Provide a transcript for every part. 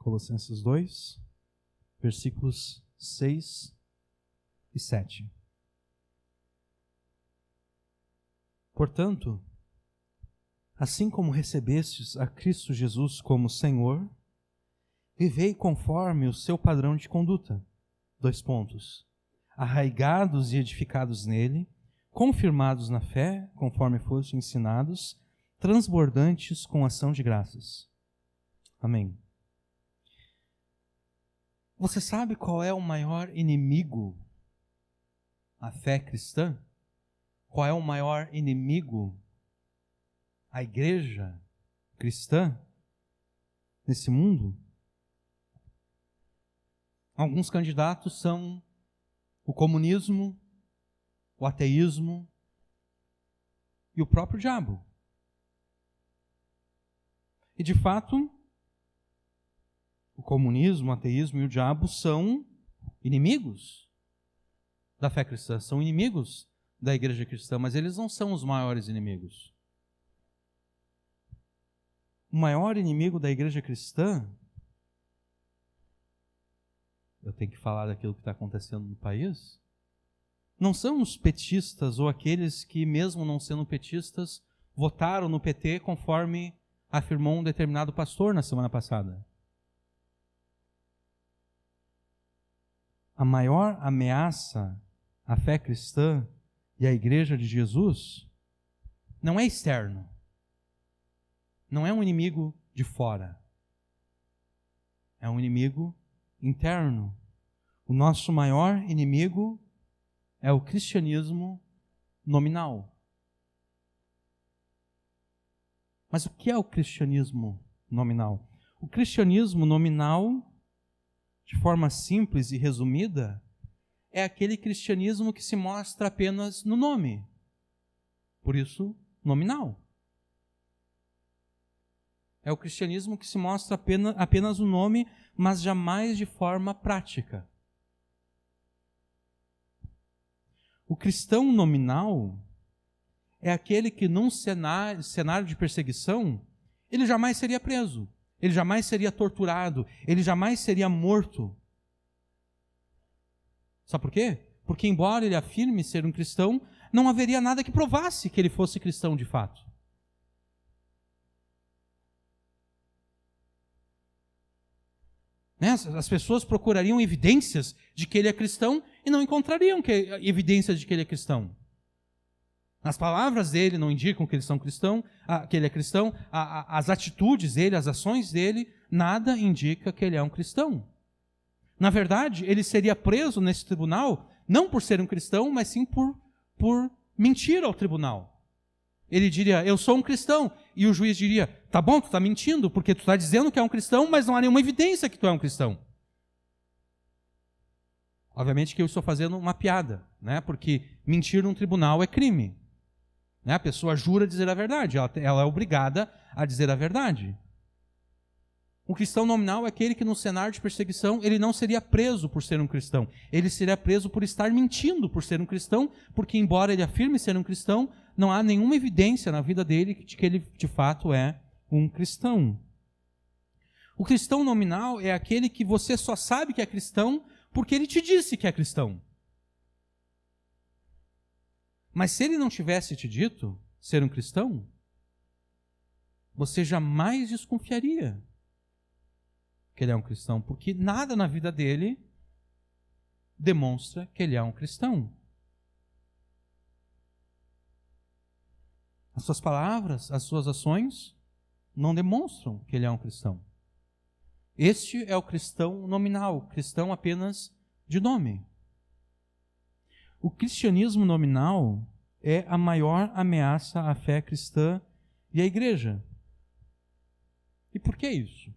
Colossenses 2, versículos 6 e 7. Portanto, assim como recebestes a Cristo Jesus como Senhor, vivei conforme o seu padrão de conduta. Arraigados e edificados nele, confirmados na fé, conforme foste ensinados, transbordantes com ação de graças. Amém. Você sabe qual é o maior inimigo à fé cristã? Qual é o maior inimigo à igreja cristã nesse mundo? Alguns candidatos são o comunismo, o ateísmo e o próprio diabo. E de fato, o comunismo, o ateísmo e o diabo são inimigos da fé cristã, são inimigos da igreja cristã, mas eles não são os maiores inimigos. O maior inimigo da igreja cristã, eu tenho que falar daquilo que está acontecendo no país, não são os petistas ou aqueles que, mesmo não sendo petistas, votaram no PT conforme afirmou um determinado pastor na semana passada. A maior ameaça à fé cristã e à igreja de Jesus não é externo, não é um inimigo de fora, é um inimigo interno. O nosso maior inimigo é o cristianismo nominal. Mas o que é o cristianismo nominal? O cristianismo nominal, de forma simples e resumida, é aquele cristianismo que se mostra apenas no nome. Por isso, nominal. É o cristianismo que se mostra apenas no nome, mas jamais de forma prática. O cristão nominal é aquele que num cenário de perseguição, ele jamais seria preso, ele jamais seria torturado, ele jamais seria morto. Sabe por quê? Porque embora ele afirme ser um cristão, não haveria nada que provasse que ele fosse cristão de fato. As pessoas procurariam evidências de que ele é cristão e não encontrariam evidências de que ele é cristão. As palavras dele não indicam que ele é cristão, as atitudes dele, as ações dele, nada indica que ele é um cristão. Na verdade, ele seria preso nesse tribunal, não por ser um cristão, mas sim por mentir ao tribunal. Ele diria, eu sou um cristão, e o juiz diria, tá bom, tu está mentindo, porque tu está dizendo que é um cristão, mas não há nenhuma evidência que tu é um cristão. Obviamente que eu estou fazendo uma piada, né? Porque mentir num tribunal é crime. Né? A pessoa jura dizer a verdade, ela é obrigada a dizer a verdade. Um cristão nominal é aquele que no cenário de perseguição, ele não seria preso por ser um cristão. Ele seria preso por estar mentindo por ser um cristão, porque embora ele afirme ser um cristão, não há nenhuma evidência na vida dele de que ele de fato é um cristão. O cristão nominal é aquele que você só sabe que é cristão porque ele te disse que é cristão. Mas se ele não tivesse te dito ser um cristão, você jamais desconfiaria que ele é um cristão, porque nada na vida dele demonstra que ele é um cristão. As suas palavras, as suas ações não demonstram que ele é um cristão. Este é o cristão nominal, cristão apenas de nome. O cristianismo nominal é a maior ameaça à fé cristã e à igreja. E por que isso?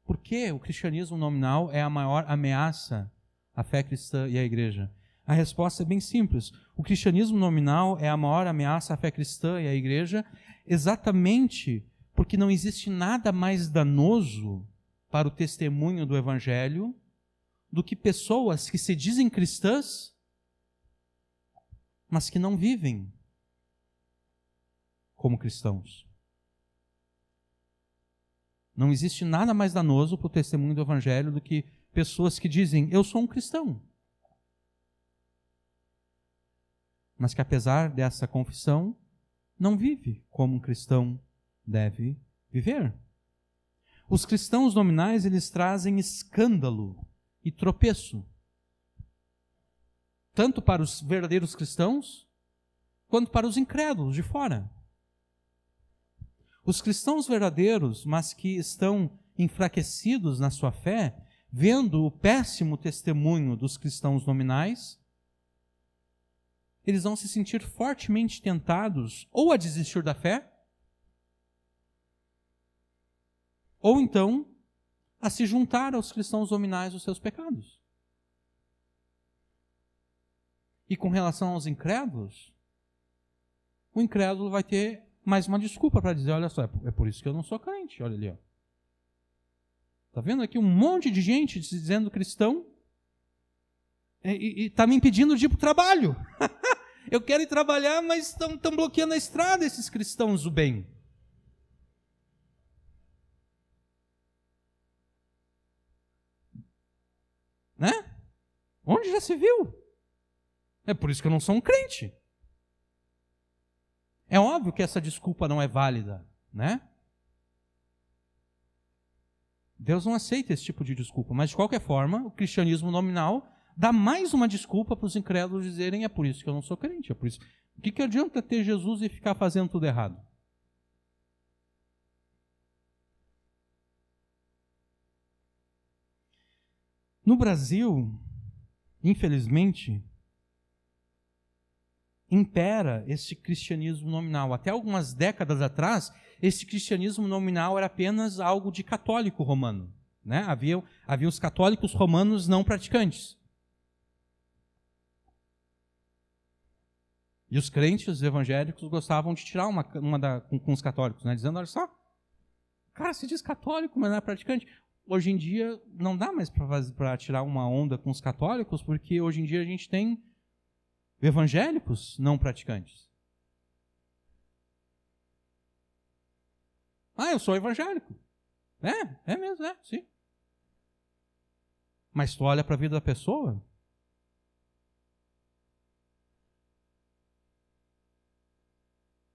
Por que o cristianismo nominal é a maior ameaça à fé cristã e à igreja? A resposta é bem simples. O cristianismo nominal é a maior ameaça à fé cristã e à igreja exatamente porque não existe nada mais danoso para o testemunho do evangelho do que pessoas que se dizem cristãs, mas que não vivem como cristãos. Não existe nada mais danoso para o testemunho do Evangelho do que pessoas que dizem, eu sou um cristão. Mas que apesar dessa confissão, não vive como um cristão deve viver. Os cristãos nominais, eles trazem escândalo e tropeço, tanto para os verdadeiros cristãos, quanto para os incrédulos de fora. Os cristãos verdadeiros, mas que estão enfraquecidos na sua fé, vendo o péssimo testemunho dos cristãos nominais, eles vão se sentir fortemente tentados ou a desistir da fé, ou então a se juntar aos cristãos nominais dos seus pecados. E com relação aos incrédulos, o incrédulo vai ter mais uma desculpa para dizer, olha só, é por isso que eu não sou crente, olha ali, ó. Está vendo aqui um monte de gente se dizendo cristão e está me impedindo de ir para o trabalho. Eu quero ir trabalhar, mas estão bloqueando a estrada esses cristãos do bem. Né? Onde já se viu? É por isso que eu não sou um crente. É óbvio que essa desculpa não é válida, né? Deus não aceita esse tipo de desculpa, mas de qualquer forma, o cristianismo nominal dá mais uma desculpa para os incrédulos dizerem, é por isso que eu não sou crente, é por isso. O que adianta ter Jesus e ficar fazendo tudo errado? No Brasil, infelizmente, impera esse cristianismo nominal. Até algumas décadas atrás, esse cristianismo nominal era apenas algo de católico romano, né? Havia os católicos romanos não praticantes. E os crentes evangélicos gostavam de tirar uma com os católicos, né? Dizendo, olha só, cara, se diz católico, mas não é praticante. Hoje em dia não dá mais para tirar uma onda com os católicos, porque hoje em dia a gente tem evangélicos não praticantes. Ah, eu sou evangélico. É mesmo, sim. Mas tu olha para a vida da pessoa,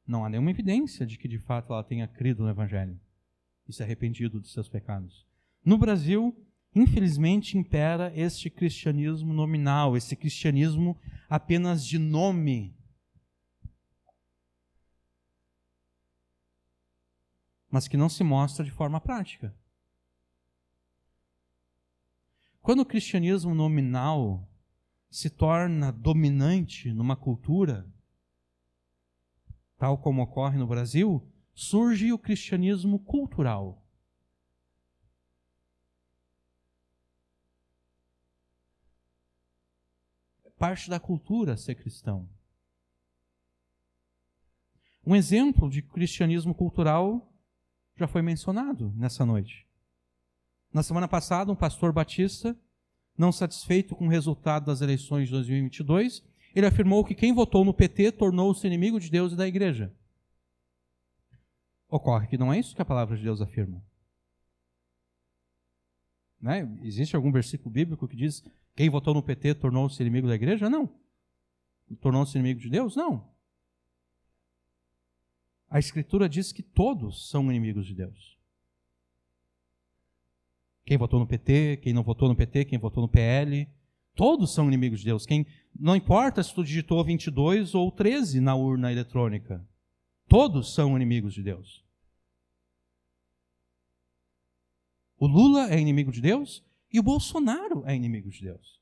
não há nenhuma evidência de que de fato ela tenha crido no Evangelho e se arrependido dos seus pecados. No Brasil, infelizmente, impera este cristianismo nominal, esse cristianismo apenas de nome. Mas que não se mostra de forma prática. Quando o cristianismo nominal se torna dominante numa cultura, tal como ocorre no Brasil, surge o cristianismo cultural. É parte da cultura ser cristão. Um exemplo de cristianismo cultural já foi mencionado nessa noite. Na semana passada, um pastor batista, não satisfeito com o resultado das eleições de 2022, ele afirmou que quem votou no PT tornou-se inimigo de Deus e da igreja. Ocorre que não é isso que a palavra de Deus afirma. Né? Existe algum versículo bíblico que diz quem votou no PT tornou-se inimigo da igreja? Não. Tornou-se inimigo de Deus? Não. A Escritura diz que todos são inimigos de Deus. Quem votou no PT, quem não votou no PT, quem votou no PL, todos são inimigos de Deus. Não importa se tu digitou 22 ou 13 na urna eletrônica, todos são inimigos de Deus. O Lula é inimigo de Deus e o Bolsonaro é inimigo de Deus.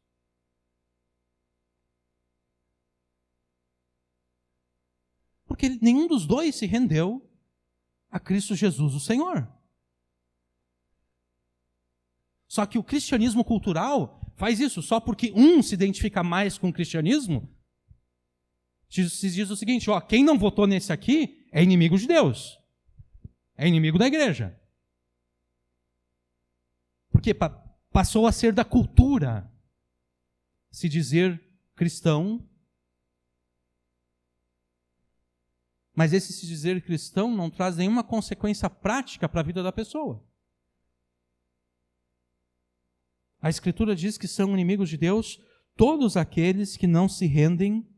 Porque nenhum dos dois se rendeu a Cristo Jesus, o Senhor. Só que o cristianismo cultural faz isso, só porque um se identifica mais com o cristianismo, se diz o seguinte, ó, quem não votou nesse aqui é inimigo de Deus, é inimigo da igreja. Porque passou a ser da cultura se dizer cristão, mas esse se dizer cristão não traz nenhuma consequência prática para a vida da pessoa. A Escritura diz que são inimigos de Deus todos aqueles que não se rendem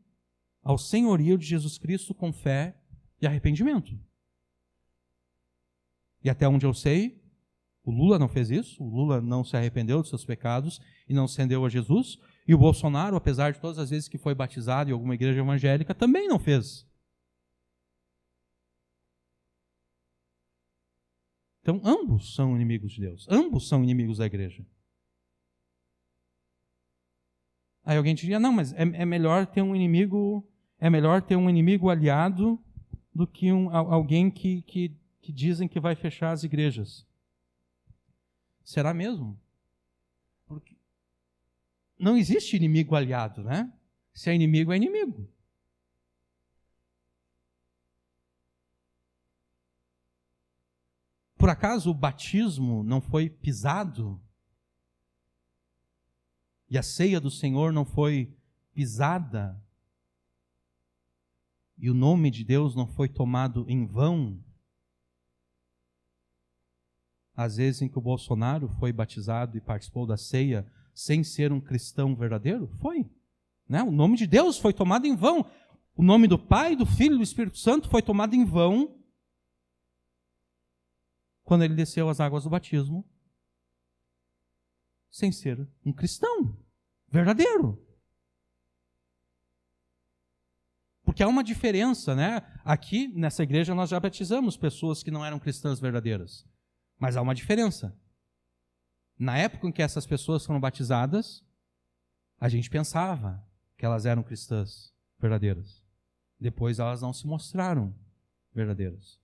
ao senhorio de Jesus Cristo com fé e arrependimento. E até onde eu sei, o Lula não fez isso, o Lula não se arrependeu dos seus pecados e não se rendeu a Jesus, e o Bolsonaro, apesar de todas as vezes que foi batizado em alguma igreja evangélica, também não fez. Então, ambos são inimigos de Deus, ambos são inimigos da igreja. Aí alguém diria, não, mas é melhor ter um inimigo, aliado do que alguém que dizem que vai fechar as igrejas. Será mesmo? Porque não existe inimigo aliado, né? Se é inimigo, é inimigo. Por acaso o batismo não foi pisado? E a ceia do Senhor não foi pisada? E o nome de Deus não foi tomado em vão? Às vezes em que o Bolsonaro foi batizado e participou da ceia sem ser um cristão verdadeiro? Foi. Né? O nome de Deus foi tomado em vão. O nome do Pai, do Filho e do Espírito Santo foi tomado em vão quando ele desceu as águas do batismo sem ser um cristão verdadeiro. Porque há uma diferença, né? Aqui, nessa igreja, nós já batizamos pessoas que não eram cristãs verdadeiras. Mas há uma diferença. Na época em que essas pessoas foram batizadas, a gente pensava que elas eram cristãs verdadeiras. Depois elas não se mostraram verdadeiras.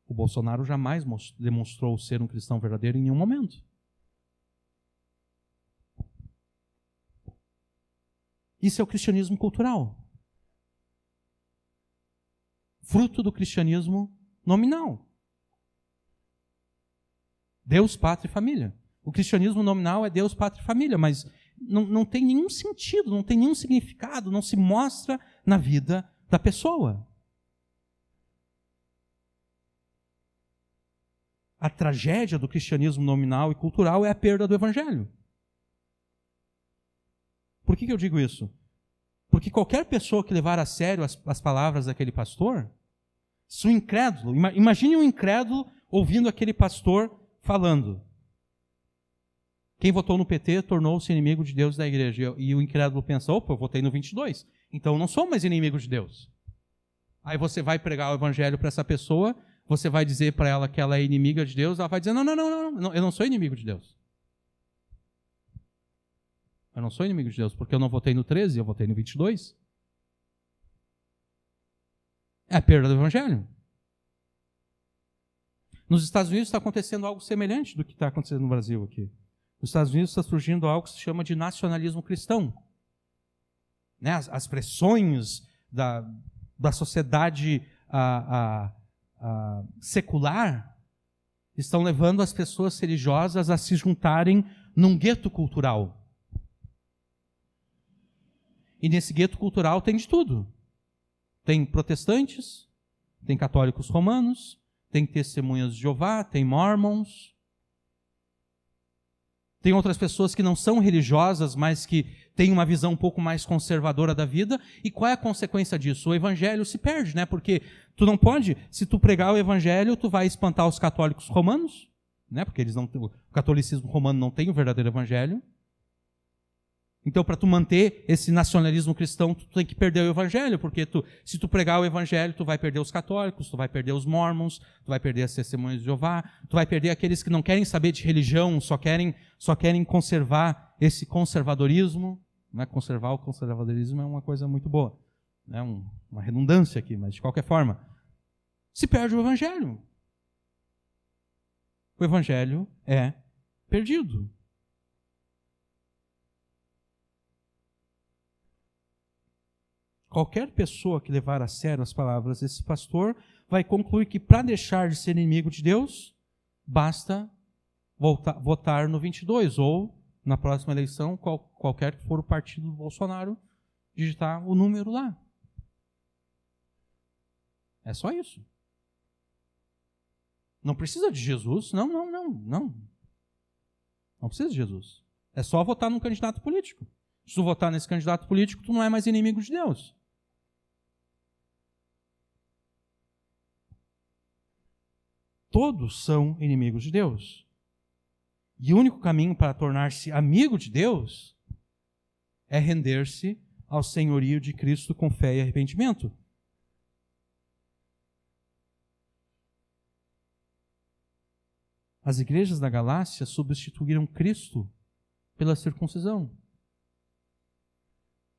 O Bolsonaro jamais demonstrou ser um cristão verdadeiro em nenhum momento. Isso é o cristianismo cultural. Fruto do cristianismo nominal. Deus, pátria e família. O cristianismo nominal é Deus, pátria e família, mas não tem nenhum sentido, não tem nenhum significado, não se mostra na vida da pessoa. A tragédia do cristianismo nominal e cultural é a perda do evangelho. Por que eu digo isso? Porque qualquer pessoa que levar a sério as palavras daquele pastor, se o incrédulo, imagine um incrédulo ouvindo aquele pastor falando. Quem votou no PT tornou-se inimigo de Deus e da igreja. E o incrédulo pensa, opa, eu votei no 22, então eu não sou mais inimigo de Deus. Aí você vai pregar o evangelho para essa pessoa, você vai dizer para ela que ela é inimiga de Deus, ela vai dizer, não, eu não sou inimigo de Deus. Eu não sou inimigo de Deus, porque eu não votei no 13, eu votei no 22. É a perda do evangelho. Nos Estados Unidos está acontecendo algo semelhante do que está acontecendo no Brasil aqui. Nos Estados Unidos está surgindo algo que se chama de nacionalismo cristão. Né? As pressões da sociedade secular estão levando as pessoas religiosas a se juntarem num gueto cultural. E nesse gueto cultural tem de tudo. Tem protestantes, tem católicos romanos, tem testemunhas de Jeová, tem mormons. Tem outras pessoas que não são religiosas, mas que têm uma visão um pouco mais conservadora da vida. E qual é a consequência disso? O evangelho se perde, né? Porque tu não pode, se tu pregar o evangelho, tu vai espantar os católicos romanos, né? Porque o catolicismo romano não tem o verdadeiro evangelho. Então, para tu manter esse nacionalismo cristão, tu tem que perder o evangelho, porque se tu pregar o evangelho, tu vai perder os católicos, tu vai perder os mormons, tu vai perder as testemunhas de Jeová, tu vai perder aqueles que não querem saber de religião, só querem conservar esse conservadorismo. Né? Conservar o conservadorismo é uma coisa muito boa. É uma redundância aqui, mas de qualquer forma. Se perde o evangelho. O evangelho é perdido. Qualquer pessoa que levar a sério as palavras desse pastor vai concluir que para deixar de ser inimigo de Deus, basta votar no 22, ou na próxima eleição, qualquer que for o partido do Bolsonaro, digitar o número lá. É só isso. Não precisa de Jesus. Não. Não precisa de Jesus. É só votar num candidato político. Se tu votar nesse candidato político, tu não é mais inimigo de Deus. Todos são inimigos de Deus. E o único caminho para tornar-se amigo de Deus é render-se ao senhorio de Cristo com fé e arrependimento. As igrejas da Galácia substituíram Cristo pela circuncisão.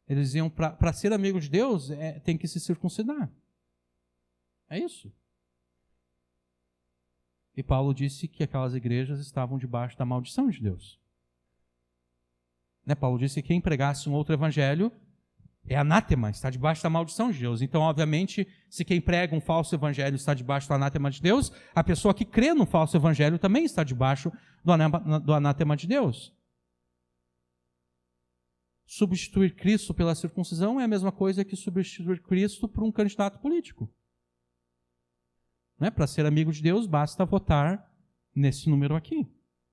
Eles diziam, para ser amigo de Deus, tem que se circuncidar. É isso. E Paulo disse que aquelas igrejas estavam debaixo da maldição de Deus. Paulo disse que quem pregasse um outro evangelho é anátema, está debaixo da maldição de Deus. Então, obviamente, se quem prega um falso evangelho está debaixo do anátema de Deus, a pessoa que crê no falso evangelho também está debaixo do anátema de Deus. Substituir Cristo pela circuncisão é a mesma coisa que substituir Cristo por um candidato político. Para ser amigo de Deus, basta votar nesse número aqui.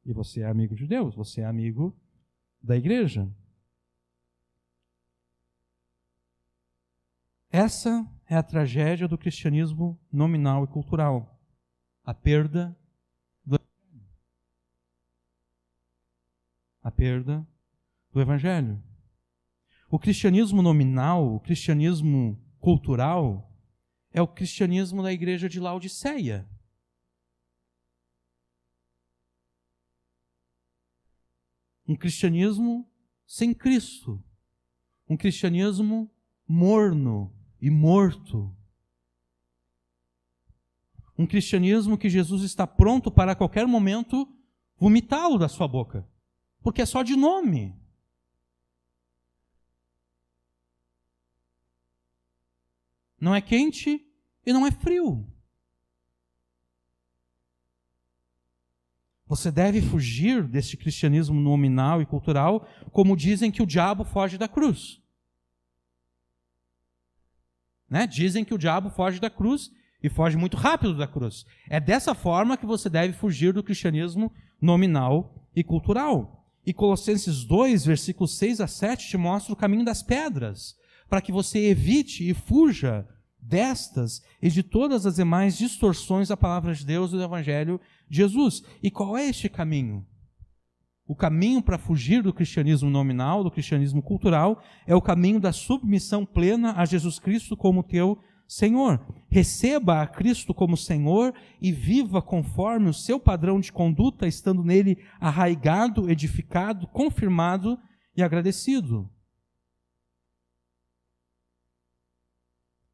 E você é amigo de Deus, você é amigo da igreja. Essa é a tragédia do cristianismo nominal e cultural. A perda do evangelho. O cristianismo nominal, o cristianismo cultural, é o cristianismo da igreja de Laodiceia. Um cristianismo sem Cristo. Um cristianismo morno e morto. Um cristianismo que Jesus está pronto para a qualquer momento vomitá-lo da sua boca. Porque é só de nome. Não é quente e não é frio. Você deve fugir desse cristianismo nominal e cultural, como dizem que o diabo foge da cruz. Dizem que o diabo foge da cruz e foge muito rápido da cruz. É dessa forma que você deve fugir do cristianismo nominal e cultural. E Colossenses 2, versículos 6 a 7, te mostra o caminho das pedras, para que você evite e fuja destas e de todas as demais distorções da palavra de Deus e do Evangelho de Jesus. E qual é este caminho? O caminho para fugir do cristianismo nominal, do cristianismo cultural, é o caminho da submissão plena a Jesus Cristo como teu Senhor. Receba a Cristo como Senhor e viva conforme o seu padrão de conduta, estando nele arraigado, edificado, confirmado e agradecido.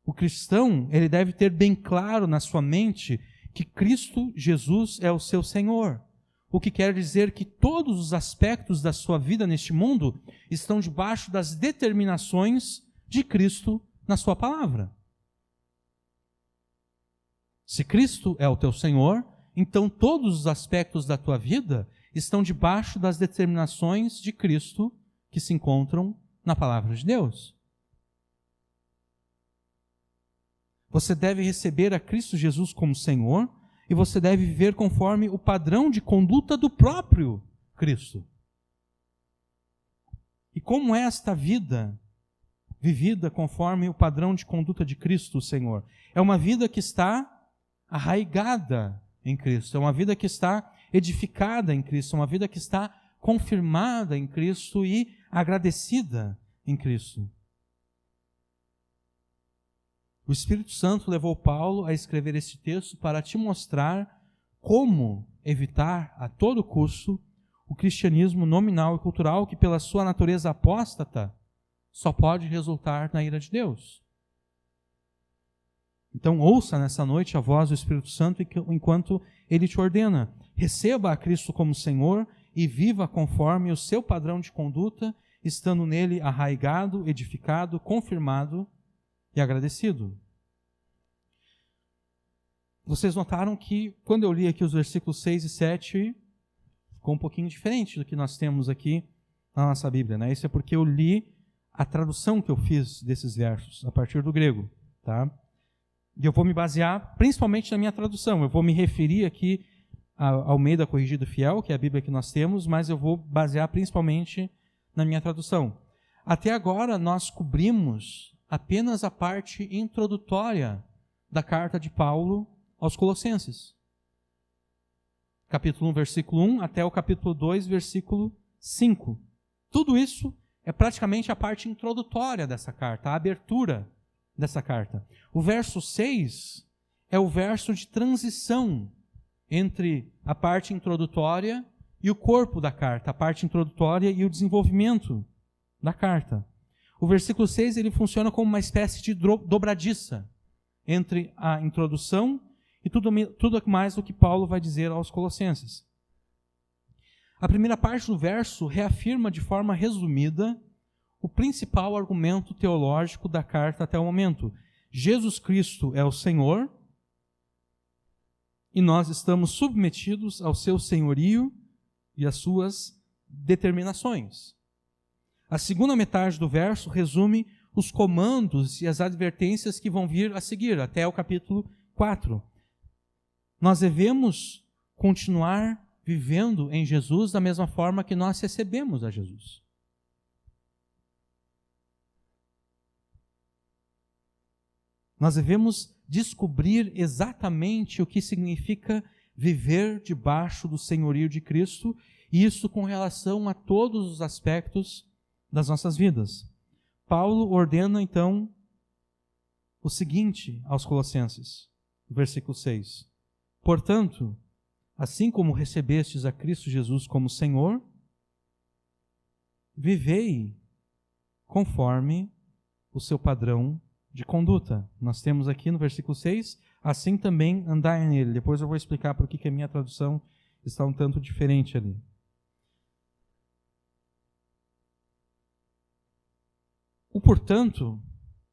O cristão, ele deve ter bem claro na sua mente que Cristo Jesus é o seu Senhor. O que quer dizer que todos os aspectos da sua vida neste mundo estão debaixo das determinações de Cristo na sua palavra. Se Cristo é o teu Senhor, então todos os aspectos da tua vida estão debaixo das determinações de Cristo que se encontram na palavra de Deus. Você deve receber a Cristo Jesus como Senhor e você deve viver conforme o padrão de conduta do próprio Cristo. E como é esta vida vivida conforme o padrão de conduta de Cristo, o Senhor? É uma vida que está arraigada em Cristo, é uma vida que está edificada em Cristo, é uma vida que está confirmada em Cristo e agradecida em Cristo. O Espírito Santo levou Paulo a escrever este texto para te mostrar como evitar a todo custo o cristianismo nominal e cultural que, pela sua natureza apóstata, só pode resultar na ira de Deus. Então, ouça nessa noite a voz do Espírito Santo enquanto ele te ordena. Receba a Cristo como Senhor e viva conforme o seu padrão de conduta, estando nele arraigado, edificado, confirmado e agradecido. Vocês notaram que, quando eu li aqui os versículos 6 e 7, ficou um pouquinho diferente do que nós temos aqui na nossa Bíblia, né? Isso é porque eu li a tradução que eu fiz desses versos, a partir do grego, tá? E eu vou me basear principalmente na minha tradução. Eu vou me referir aqui ao Almeida Corrigido Fiel, que é a Bíblia que nós temos, mas eu vou basear principalmente na minha tradução. Até agora nós cobrimos apenas a parte introdutória da carta de Paulo aos Colossenses. Capítulo 1, versículo 1 até o capítulo 2, versículo 5. Tudo isso é praticamente a parte introdutória dessa carta, a abertura dessa carta. O verso 6 é o verso de transição entre a parte introdutória e o corpo da carta, a parte introdutória e o desenvolvimento da carta. O versículo 6 ele funciona como uma espécie de dobradiça entre a introdução e tudo mais o que Paulo vai dizer aos Colossenses. A primeira parte do verso reafirma de forma resumida o principal argumento teológico da carta até o momento. Jesus Cristo é o Senhor e nós estamos submetidos ao seu senhorio e às suas determinações. A segunda metade do verso resume os comandos e as advertências que vão vir a seguir, até o capítulo 4. Nós devemos continuar vivendo em Jesus da mesma forma que nós recebemos a Jesus. Nós devemos descobrir exatamente o que significa viver debaixo do senhorio de Cristo, e isso com relação a todos os aspectos das nossas vidas. Paulo ordena, então, o seguinte aos Colossenses, versículo 6. Portanto, assim como recebestes a Cristo Jesus como Senhor, vivei conforme o seu padrão de conduta. Nós temos aqui no versículo 6, assim também andai nele. Depois eu vou explicar por que a minha tradução está um tanto diferente ali. O portanto,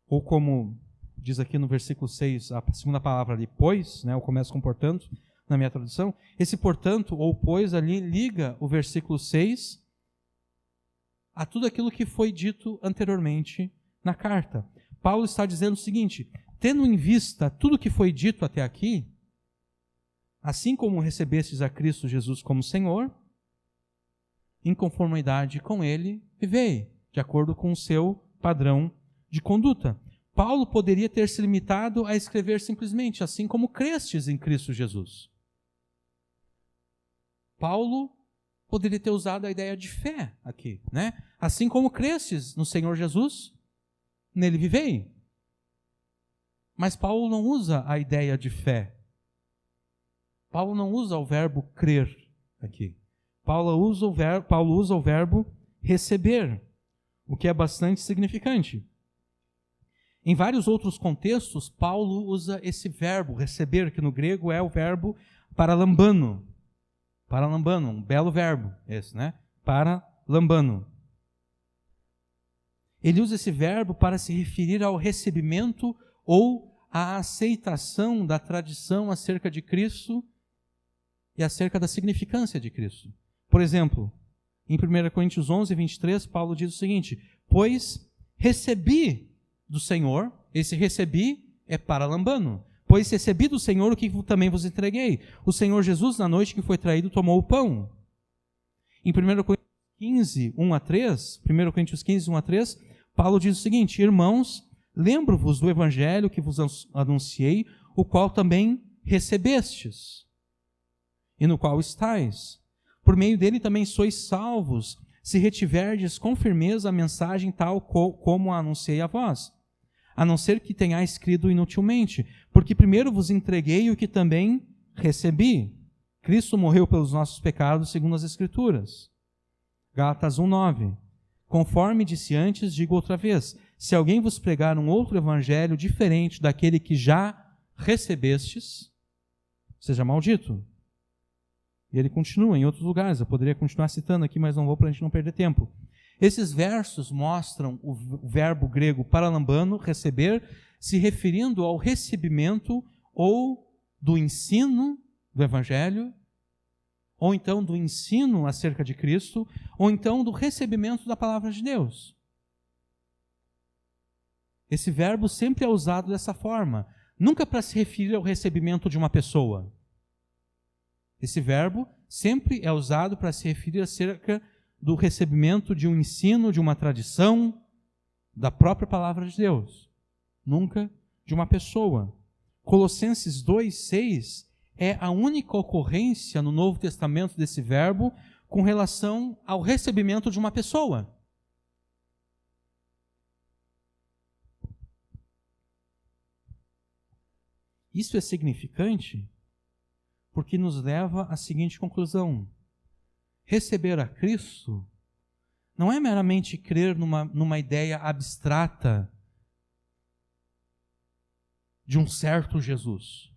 ou como diz aqui no versículo 6, a segunda palavra ali, pois, né, eu começo com portanto, na minha tradução, esse portanto, ou pois ali, liga o versículo 6 a tudo aquilo que foi dito anteriormente na carta. Paulo está dizendo o seguinte: tendo em vista tudo que foi dito até aqui, assim como recebestes a Cristo Jesus como Senhor, em conformidade com Ele, vivei, de acordo com o seu padrão de conduta. Paulo poderia ter se limitado a escrever simplesmente, assim como crestes em Cristo Jesus. Paulo poderia ter usado a ideia de fé aqui, né? Assim como crestes no Senhor Jesus, nele vivei. Mas Paulo não usa a ideia de fé. Paulo não usa o verbo crer aqui. Paulo usa o verbo receber, o que é bastante significante. Em vários outros contextos, Paulo usa esse verbo receber, que no grego é o verbo paralambano. Paralambano, um belo verbo esse, né? Paralambano. Ele usa esse verbo para se referir ao recebimento ou à aceitação da tradição acerca de Cristo e acerca da significância de Cristo. Por exemplo, em 1 Coríntios 11, 23, Paulo diz o seguinte: pois recebi do Senhor, esse recebi é paralambano, pois recebi do Senhor o que também vos entreguei. O Senhor Jesus, na noite que foi traído, tomou o pão. Em 1 Coríntios 15, 1 a 3, Paulo diz o seguinte: irmãos, lembro-vos do evangelho que vos anunciei, o qual também recebestes, e no qual estáis. Por meio dele também sois salvos, se retiverdes com firmeza a mensagem tal como a anunciei a vós, a não ser que tenhais crido inutilmente, porque primeiro vos entreguei o que também recebi. Cristo morreu pelos nossos pecados, segundo as Escrituras. Gálatas 1:9. Conforme disse antes, digo outra vez: se alguém vos pregar um outro evangelho diferente daquele que já recebestes, seja maldito. E ele continua em outros lugares, eu poderia continuar citando aqui, mas não vou para a gente não perder tempo. Esses versos mostram o verbo grego paralambano, receber, se referindo ao recebimento ou do ensino do evangelho, ou então do ensino acerca de Cristo, ou então do recebimento da palavra de Deus. Esse verbo sempre é usado dessa forma. nunca para se referir ao recebimento de uma pessoa. Esse verbo sempre é usado para se referir acerca do recebimento de um ensino, de uma tradição, da própria palavra de Deus. Nunca de uma pessoa. Colossenses 2:6 é a única ocorrência no Novo Testamento desse verbo com relação ao recebimento de uma pessoa. Isso é significante porque nos leva à seguinte conclusão: receber a Cristo não é meramente crer numa ideia abstrata de um certo Jesus.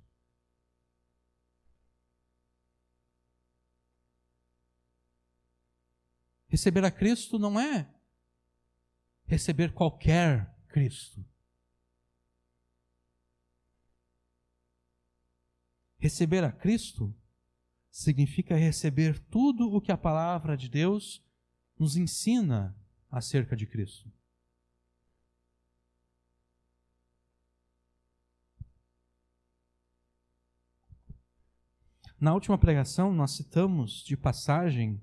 Receber a Cristo não é receber qualquer Cristo. Receber a Cristo significa receber tudo o que a palavra de Deus nos ensina acerca de Cristo. Na última pregação, nós citamos de passagem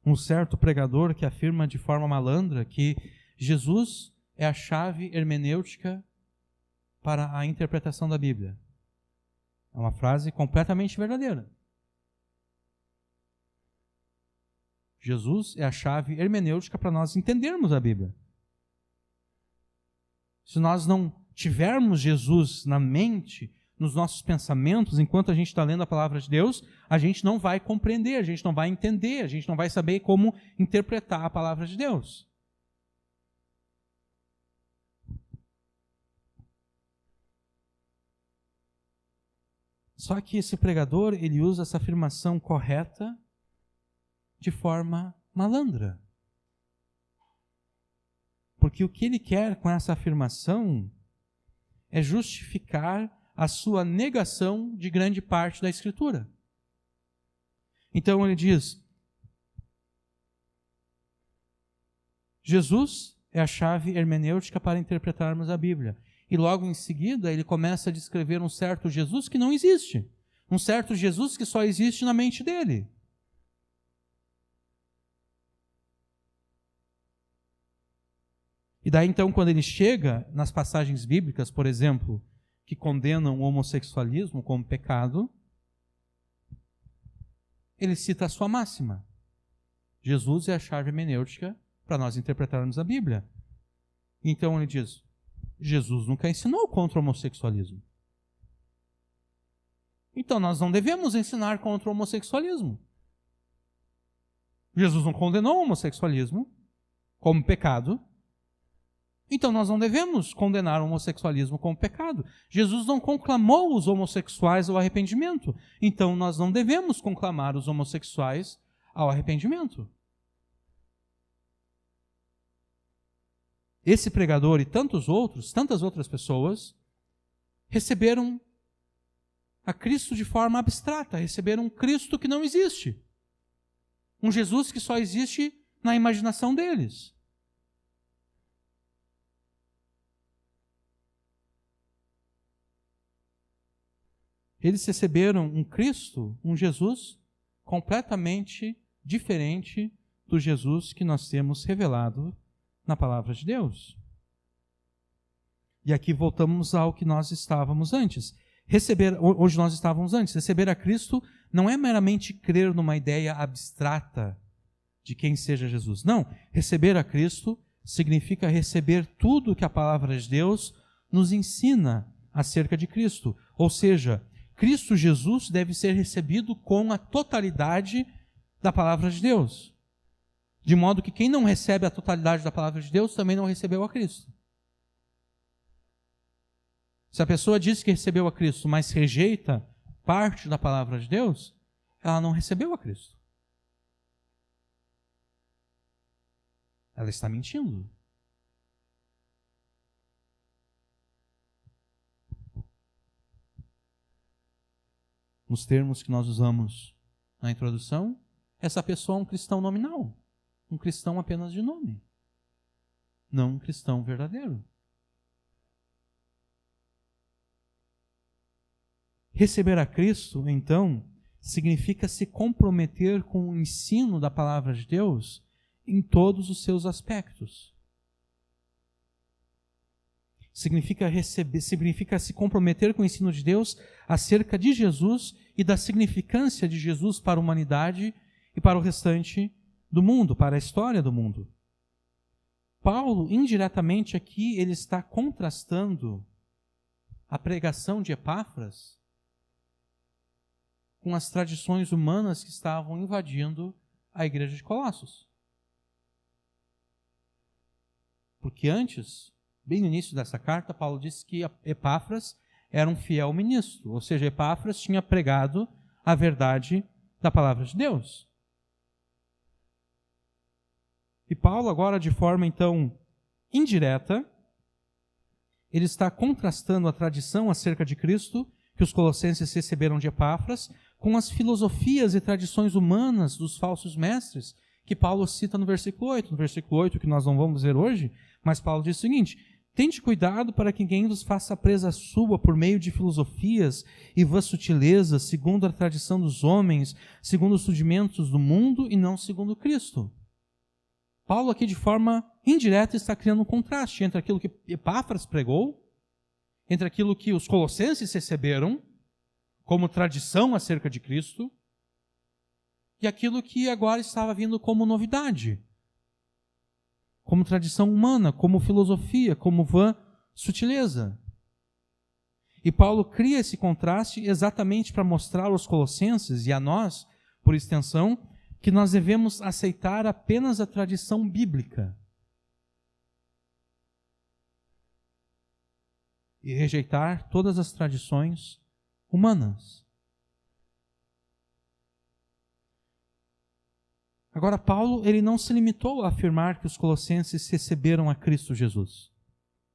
um certo pregador que afirma de forma malandra que Jesus é a chave hermenêutica para a interpretação da Bíblia. É uma frase completamente verdadeira. Jesus é a chave hermenêutica para nós entendermos a Bíblia. Se nós não tivermos Jesus na mente, nos nossos pensamentos, enquanto a gente está lendo a palavra de Deus, a gente não vai compreender, a gente não vai entender, a gente não vai saber como interpretar a palavra de Deus. Só que esse pregador, ele usa essa afirmação correta de forma malandra. Porque o que ele quer com essa afirmação é justificar a sua negação de grande parte da Escritura. Então ele diz: Jesus é a chave hermenêutica para interpretarmos a Bíblia. E logo em seguida ele começa a descrever um certo Jesus que não existe. Um certo Jesus que só existe na mente dele. E daí então, quando ele chega nas passagens bíblicas, por exemplo, que condenam o homossexualismo como pecado, ele cita a sua máxima. Jesus é a chave hermenêutica para nós interpretarmos a Bíblia. Então ele diz: Jesus nunca ensinou contra o homossexualismo. Então nós não devemos ensinar contra o homossexualismo. Jesus não condenou o homossexualismo como pecado. Então nós não devemos condenar o homossexualismo como pecado. Jesus não conclamou os homossexuais ao arrependimento. Então nós não devemos conclamar os homossexuais ao arrependimento. Esse pregador e tantas outras pessoas receberam a Cristo de forma abstrata, receberam um Cristo que não existe. Um Jesus que só existe na imaginação deles. Eles receberam um Cristo, um Jesus, completamente diferente do Jesus que nós temos revelado na palavra de Deus. E aqui voltamos ao que nós estávamos antes. Onde nós estávamos antes. Receber a Cristo não é meramente crer numa ideia abstrata de quem seja Jesus. Não, receber a Cristo significa receber tudo que a palavra de Deus nos ensina acerca de Cristo. Ou seja, Cristo Jesus deve ser recebido com a totalidade da palavra de Deus. De modo que quem não recebe a totalidade da palavra de Deus também não recebeu a Cristo. Se a pessoa diz que recebeu a Cristo, mas rejeita parte da palavra de Deus, ela não recebeu a Cristo. Ela está mentindo. Nos termos que nós usamos na introdução, essa pessoa é um cristão nominal, um cristão apenas de nome, não um cristão verdadeiro. Receber a Cristo, então, significa se comprometer com o ensino da palavra de Deus em todos os seus aspectos. Significa se comprometer com o ensino de Deus acerca de Jesus e da significância de Jesus para a humanidade e para o restante do mundo, para a história do mundo. Paulo, indiretamente aqui, ele está contrastando a pregação de Epáfras com as tradições humanas que estavam invadindo a igreja de Colossos. Porque antes, bem no início dessa carta, Paulo disse que Epáfras era um fiel ministro, ou seja, Epáfras tinha pregado a verdade da palavra de Deus. E Paulo agora, de forma então indireta, ele está contrastando a tradição acerca de Cristo que os colossenses receberam de Epáfras com as filosofias e tradições humanas dos falsos mestres que Paulo cita no versículo 8. No versículo 8, que nós não vamos ver hoje, mas Paulo diz o seguinte: tende cuidado para que ninguém vos faça presa sua por meio de filosofias e vãs sutilezas, segundo a tradição dos homens, segundo os rudimentos do mundo e não segundo Cristo. Paulo aqui de forma indireta está criando um contraste entre aquilo que Epáfras pregou, entre aquilo que os colossenses receberam como tradição acerca de Cristo e aquilo que agora estava vindo como novidade, como tradição humana, como filosofia, como vã sutileza. E Paulo cria esse contraste exatamente para mostrar aos colossenses e a nós, por extensão, que nós devemos aceitar apenas a tradição bíblica e rejeitar todas as tradições humanas. Agora, Paulo, ele não se limitou a afirmar que os colossenses receberam a Cristo Jesus.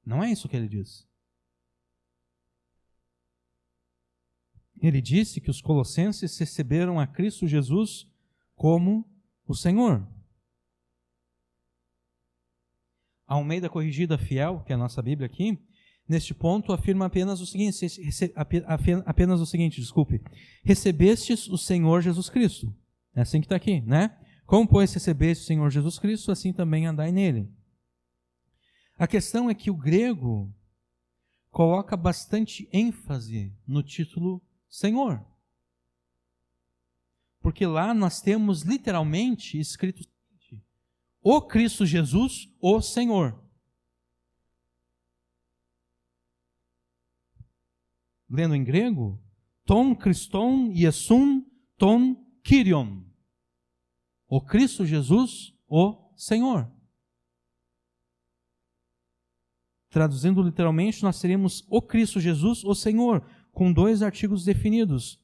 Não é isso que ele diz. Ele disse que os colossenses receberam a Cristo Jesus como o Senhor. A Almeida Corrigida Fiel, que é a nossa Bíblia aqui, neste ponto afirma apenas o seguinte, recebestes o Senhor Jesus Cristo. É assim que está aqui, né? Como, pois, recebeste o Senhor Jesus Cristo, assim também andai nele. A questão é que o grego coloca bastante ênfase no título Senhor. Porque lá nós temos literalmente escrito o Cristo Jesus, o Senhor. Lendo em grego, ton Christon Iesun ton Kyrion. O Cristo Jesus, o Senhor. Traduzindo literalmente, nós teríamos o Cristo Jesus, o Senhor, com dois artigos definidos.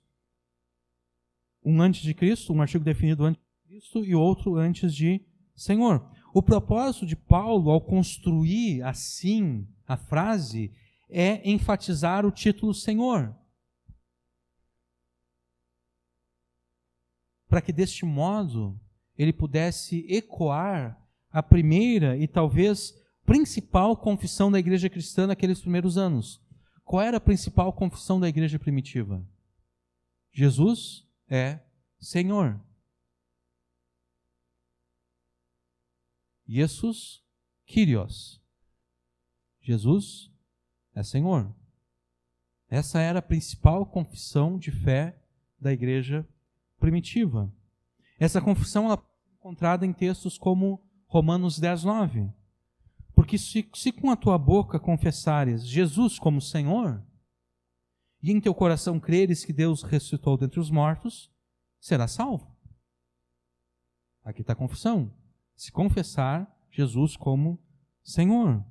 Um antes de Cristo, um artigo definido antes de Cristo e outro antes de Senhor. O propósito de Paulo, ao construir assim a frase, é enfatizar o título Senhor. Para que deste modo ele pudesse ecoar a primeira e talvez principal confissão da igreja cristã naqueles primeiros anos. Qual era a principal confissão da igreja primitiva? Jesus é Senhor. Jesus Kyrios. Jesus é Senhor. Essa era a principal confissão de fé da igreja primitiva. Essa confissão ela é encontrada em textos como Romanos 10:9. Porque se com a tua boca confessares Jesus como Senhor, e em teu coração creres que Deus ressuscitou dentre os mortos, serás salvo. Aqui está a confissão. Se confessar Jesus como Senhor.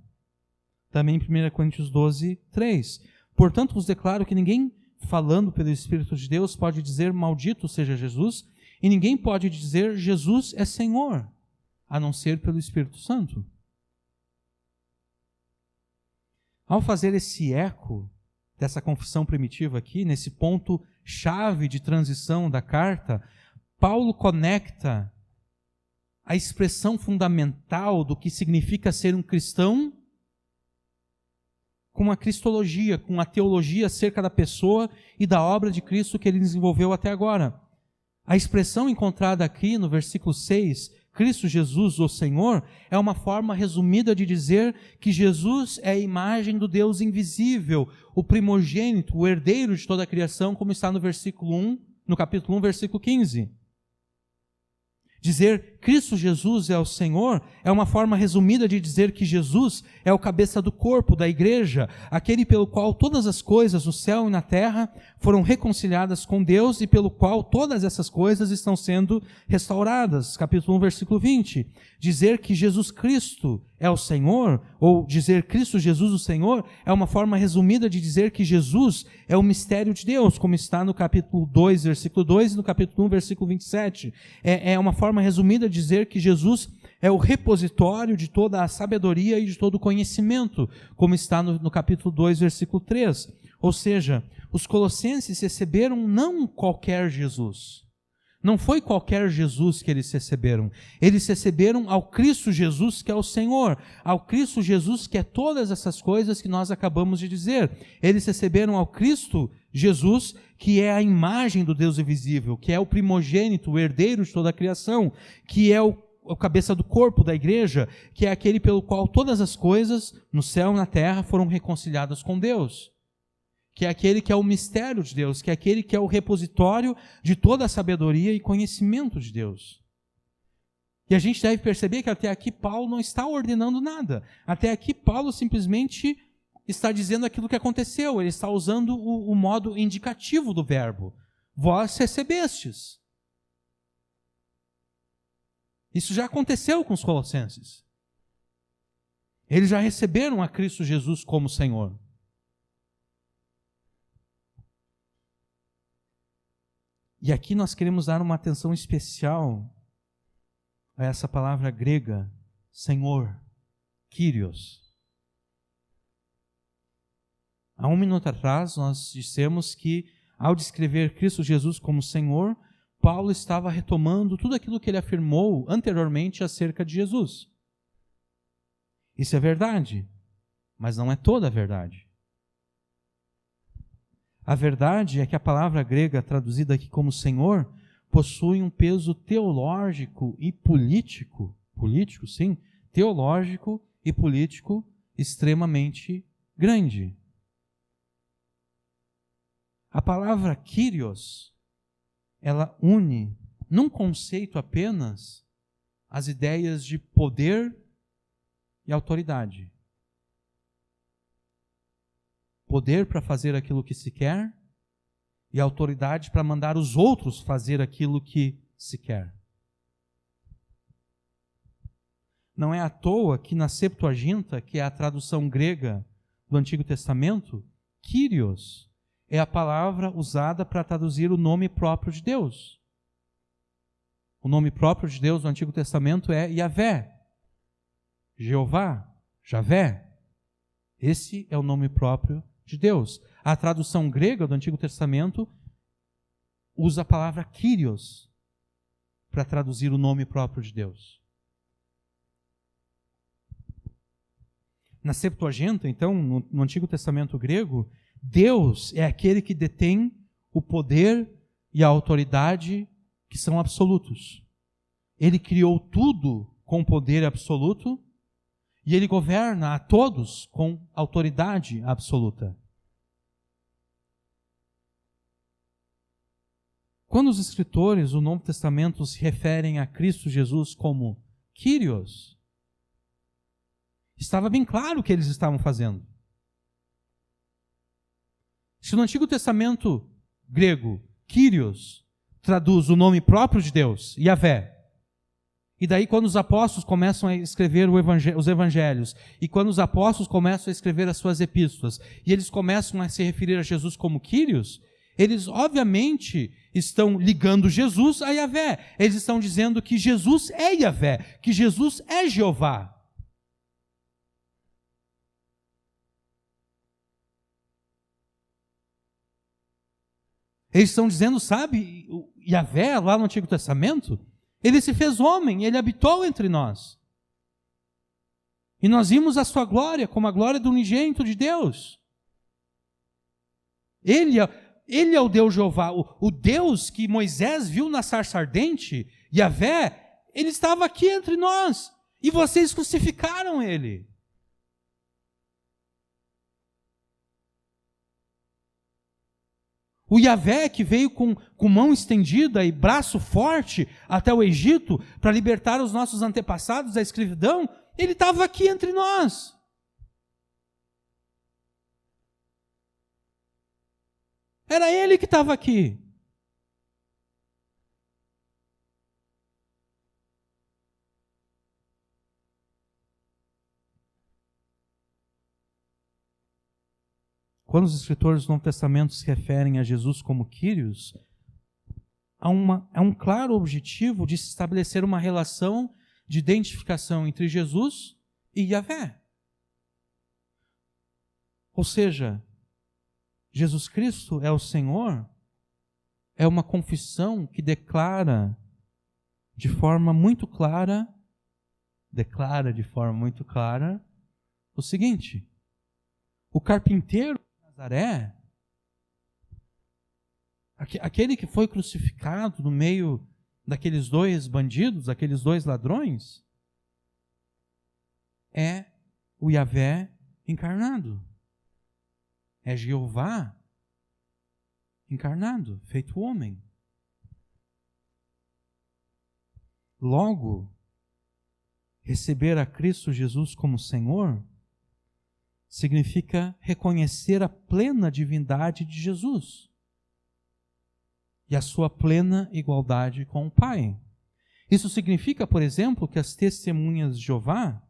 Também em 1 Coríntios 12:3. Portanto, vos declaro que ninguém, falando pelo Espírito de Deus, pode dizer maldito seja Jesus, e ninguém pode dizer Jesus é Senhor, a não ser pelo Espírito Santo. Ao fazer esse eco dessa confissão primitiva aqui, nesse ponto chave de transição da carta, Paulo conecta a expressão fundamental do que significa ser um cristão com a cristologia, com a teologia acerca da pessoa e da obra de Cristo que ele desenvolveu até agora. A expressão encontrada aqui no versículo 6, Cristo Jesus, o Senhor, é uma forma resumida de dizer que Jesus é a imagem do Deus invisível, o primogênito, o herdeiro de toda a criação, como está no versículo 1, no capítulo 1, versículo 15. Dizer Cristo Jesus é o Senhor é uma forma resumida de dizer que Jesus é o cabeça do corpo, da igreja, aquele pelo qual todas as coisas no céu e na terra foram reconciliadas com Deus e pelo qual todas essas coisas estão sendo restauradas. Capítulo 1, versículo 20. Dizer que Jesus Cristo é o Senhor, ou dizer Cristo Jesus o Senhor, é uma forma resumida de dizer que Jesus é o mistério de Deus, como está no capítulo 2, versículo 2 e no capítulo 1, versículo 27. É uma forma resumida de dizer que Jesus é o repositório de toda a sabedoria e de todo o conhecimento, como está no capítulo 2, versículo 3. Ou seja, os colossenses receberam não qualquer Jesus. Não foi qualquer Jesus que eles receberam. Eles receberam ao Cristo Jesus, que é o Senhor. Ao Cristo Jesus, que é todas essas coisas que nós acabamos de dizer. Eles receberam ao Cristo Jesus, que é a imagem do Deus invisível, que é o primogênito, o herdeiro de toda a criação, que é o cabeça do corpo da igreja, que é aquele pelo qual todas as coisas no céu e na terra foram reconciliadas com Deus. Que é aquele que é o mistério de Deus, que é aquele que é o repositório de toda a sabedoria e conhecimento de Deus. E a gente deve perceber que até aqui Paulo não está ordenando nada. Até aqui Paulo simplesmente está dizendo aquilo que aconteceu. Ele está usando o modo indicativo do verbo. Vós recebestes. Isso já aconteceu com os colossenses. Eles já receberam a Cristo Jesus como Senhor. E aqui nós queremos dar uma atenção especial a essa palavra grega, Senhor, Kyrios. Há um minuto atrás nós dissemos que, ao descrever Cristo Jesus como Senhor, Paulo estava retomando tudo aquilo que ele afirmou anteriormente acerca de Jesus. Isso é verdade, mas não é toda a verdade. A verdade é que a palavra grega traduzida aqui como Senhor possui um peso teológico e político, teológico e político extremamente grande. A palavra Kyrios, ela une, num conceito apenas, as ideias de poder e autoridade. Poder para fazer aquilo que se quer e autoridade para mandar os outros fazer aquilo que se quer. Não é à toa que na Septuaginta, que é a tradução grega do Antigo Testamento, Kyrios é a palavra usada para traduzir o nome próprio de Deus. O nome próprio de Deus no Antigo Testamento é Yahvé, Jeová, Javé. Esse é o nome próprio de Deus. A tradução grega do Antigo Testamento usa a palavra Kyrios para traduzir o nome próprio de Deus. Na Septuaginta, então, no Antigo Testamento grego, Deus é aquele que detém o poder e a autoridade que são absolutos. Ele criou tudo com poder absoluto e ele governa a todos com autoridade absoluta. Quando os escritores do Novo Testamento se referem a Cristo Jesus como Kyrios, estava bem claro o que eles estavam fazendo. Se no Antigo Testamento grego, Kyrios traduz o nome próprio de Deus, Yahvé, e daí quando os apóstolos começam a escrever os evangelhos, e quando os apóstolos começam a escrever as suas epístolas, e eles começam a se referir a Jesus como Kyrios, eles obviamente estão ligando Jesus a Yahvé. Eles estão dizendo que Jesus é Yahvé, que Jesus é Jeová. Eles estão dizendo, sabe, Yahvé lá no Antigo Testamento, ele se fez homem, ele habitou entre nós. E nós vimos a sua glória como a glória do unigênito de Deus. Ele é o Deus Jeová, o Deus que Moisés viu na sarça ardente, Yahvé, ele estava aqui entre nós. E vocês crucificaram ele. O Yahvé que veio com mão estendida e braço forte até o Egito para libertar os nossos antepassados da escravidão, ele estava aqui entre nós. Era ele que estava aqui. Quando os escritores do Novo Testamento se referem a Jesus como Kyrios, há um claro objetivo de se estabelecer uma relação de identificação entre Jesus e Yahvé. Ou seja, Jesus Cristo é o Senhor, é uma confissão que declara de forma muito clara o seguinte: o carpinteiro de Nazaré, aquele que foi crucificado no meio daqueles dois bandidos, aqueles dois ladrões, é o Yahvé encarnado. É Jeová encarnado, feito homem. Logo, receber a Cristo Jesus como Senhor significa reconhecer a plena divindade de Jesus e a sua plena igualdade com o Pai. Isso significa, por exemplo, que as testemunhas de Jeová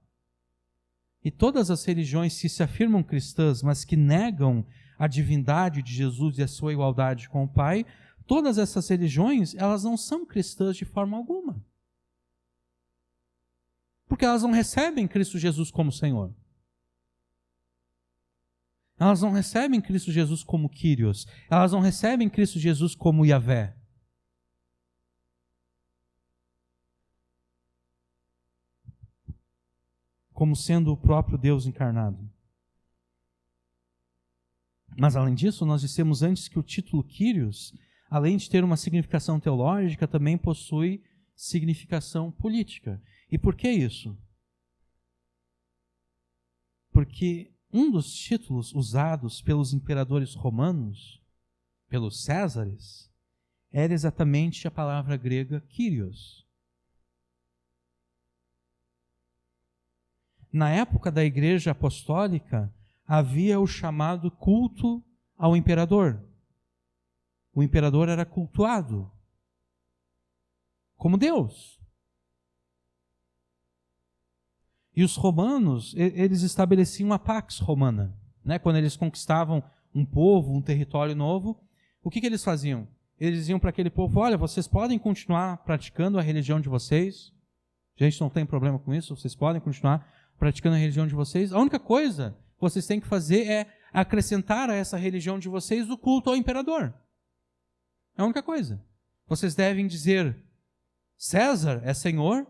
e todas as religiões que se afirmam cristãs, mas que negam a divindade de Jesus e a sua igualdade com o Pai, todas essas religiões, elas não são cristãs de forma alguma. Porque elas não recebem Cristo Jesus como Senhor. Elas não recebem Cristo Jesus como Kyrios. Elas não recebem Cristo Jesus como Yahvé. Como sendo o próprio Deus encarnado. Mas, além disso, nós dissemos antes que o título Kyrios, além de ter uma significação teológica, também possui significação política. E por que isso? Porque um dos títulos usados pelos imperadores romanos, pelos Césares, era exatamente a palavra grega Kyrios. Na época da Igreja Apostólica, havia o chamado culto ao imperador. O imperador era cultuado como Deus. E os romanos, eles estabeleciam a Pax Romana. Né? Quando eles conquistavam um povo, um território novo, o que eles faziam? Eles diziam para aquele povo: olha, vocês podem continuar praticando a religião de vocês. A gente não tem problema com isso, vocês podem continuar praticando a religião de vocês. A única coisa que vocês têm que fazer é acrescentar a essa religião de vocês o culto ao imperador. É a única coisa. Vocês devem dizer: César é Senhor,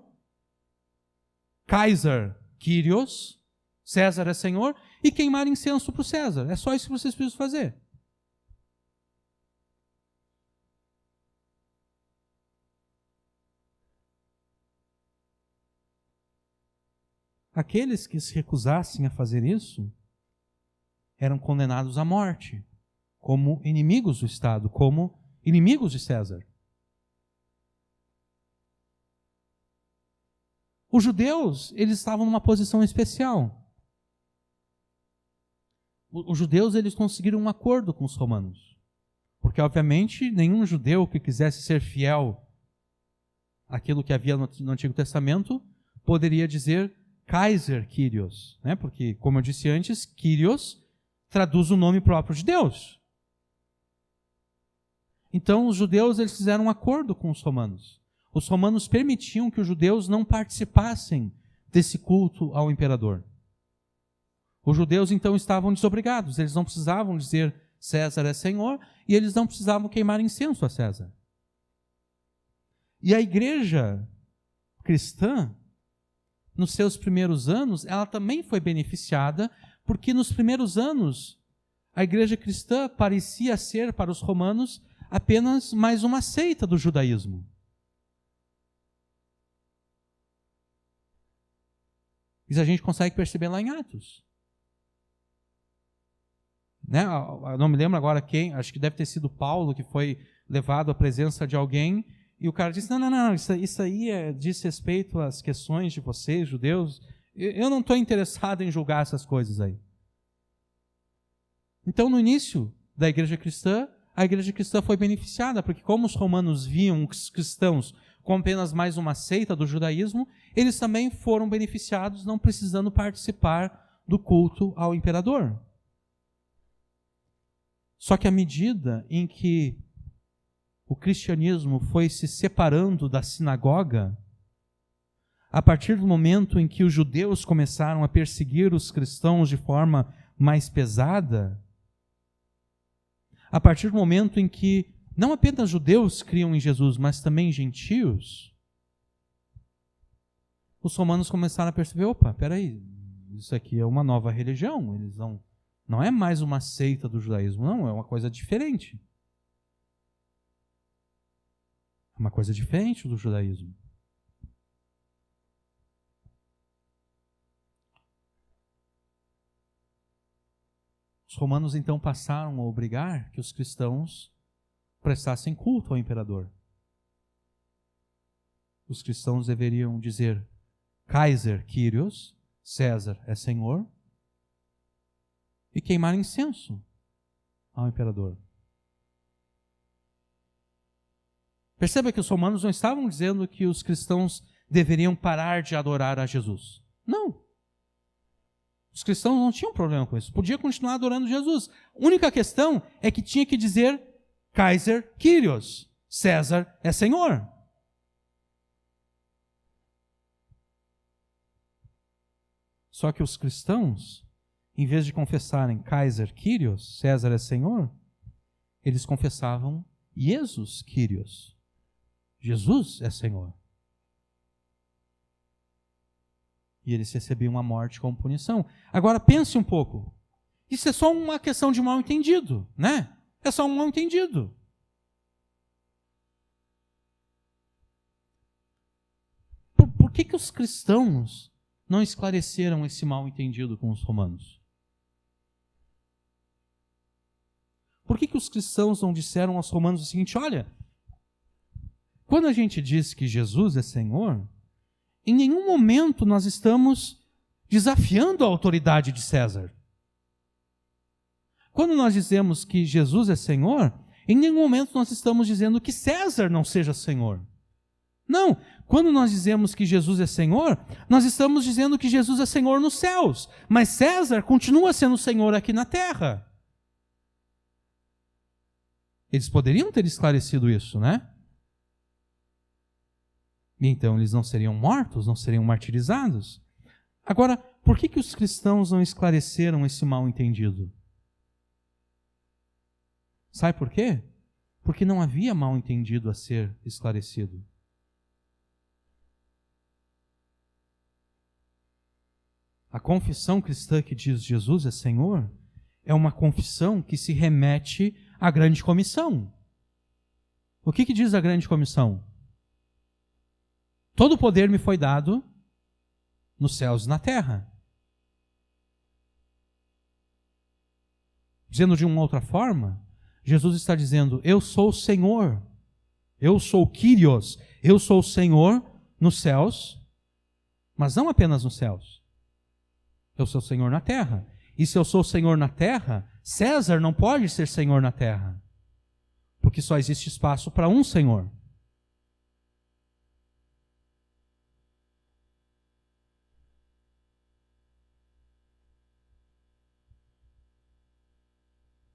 Kaiser Kyrios, César é Senhor, e queimar incenso para o César. É só isso que vocês precisam fazer. Aqueles que se recusassem a fazer isso eram condenados à morte, como inimigos do Estado, como inimigos de César. Os judeus, eles estavam numa posição especial. Os judeus, eles conseguiram um acordo com os romanos. Porque, obviamente, nenhum judeu que quisesse ser fiel àquilo que havia no Antigo Testamento poderia dizer Kaiser Kyrios, né? Porque, como eu disse antes, Kyrios traduz o nome próprio de Deus. Então, os judeus, eles fizeram um acordo com os romanos. Os romanos permitiam que os judeus não participassem desse culto ao imperador. Os judeus, então, estavam desobrigados. Eles não precisavam dizer César é Senhor e eles não precisavam queimar incenso a César. E a igreja cristã nos seus primeiros anos, ela também foi beneficiada, porque nos primeiros anos, a igreja cristã parecia ser, para os romanos, apenas mais uma seita do judaísmo. Isso a gente consegue perceber lá em Atos. Né? Eu não me lembro agora quem, acho que deve ter sido Paulo, que foi levado à presença de alguém, e o cara disse, não, isso aí diz respeito às questões de vocês, judeus, eu não estou interessado em julgar essas coisas aí. Então, no início da igreja cristã, a igreja cristã foi beneficiada, porque como os romanos viam os cristãos como apenas mais uma seita do judaísmo, eles também foram beneficiados, não precisando participar do culto ao imperador. Só que à medida em que o cristianismo foi se separando da sinagoga, a partir do momento em que os judeus começaram a perseguir os cristãos de forma mais pesada, a partir do momento em que não apenas judeus criam em Jesus, mas também gentios, os romanos começaram a perceber, opa, peraí, isso aqui é uma nova religião, eles não é mais uma seita do judaísmo, não, é uma coisa diferente. É uma coisa diferente do judaísmo. Os romanos então passaram a obrigar que os cristãos prestassem culto ao imperador. Os cristãos deveriam dizer Kaiser Kyrios, César é Senhor, e queimar incenso ao imperador. Perceba que os romanos não estavam dizendo que os cristãos deveriam parar de adorar a Jesus. Não. Os cristãos não tinham problema com isso. Podia continuar adorando Jesus. A única questão é que tinha que dizer Kaiser Kyrios, César é Senhor. Só que os cristãos, em vez de confessarem Kaiser Kyrios, César é Senhor, eles confessavam Jesus Kyrios, Jesus é Senhor. E eles recebiam a morte como punição. Agora pense um pouco. Isso é só uma questão de mal-entendido, né? É só um mal-entendido. Por que os cristãos não esclareceram esse mal-entendido com os romanos? Por que os cristãos não disseram aos romanos o seguinte, olha, quando a gente diz que Jesus é Senhor, em nenhum momento nós estamos desafiando a autoridade de César. Quando nós dizemos que Jesus é Senhor, em nenhum momento nós estamos dizendo que César não seja Senhor. Não, quando nós dizemos que Jesus é Senhor, nós estamos dizendo que Jesus é Senhor nos céus, mas César continua sendo Senhor aqui na terra. Eles poderiam ter esclarecido isso, né? E então eles não seriam mortos, não seriam martirizados. Agora, por que os cristãos não esclareceram esse mal-entendido? Sabe por quê? Porque não havia mal-entendido a ser esclarecido. A confissão cristã que diz Jesus é Senhor é uma confissão que se remete à grande comissão. O que diz a grande comissão? Todo o poder me foi dado nos céus e na terra. Dizendo de uma outra forma, Jesus está dizendo, eu sou o Senhor, eu sou o Kyrios, eu sou o Senhor nos céus, mas não apenas nos céus. Eu sou o Senhor na terra. E se eu sou o Senhor na terra, César não pode ser Senhor na terra, porque só existe espaço para um Senhor.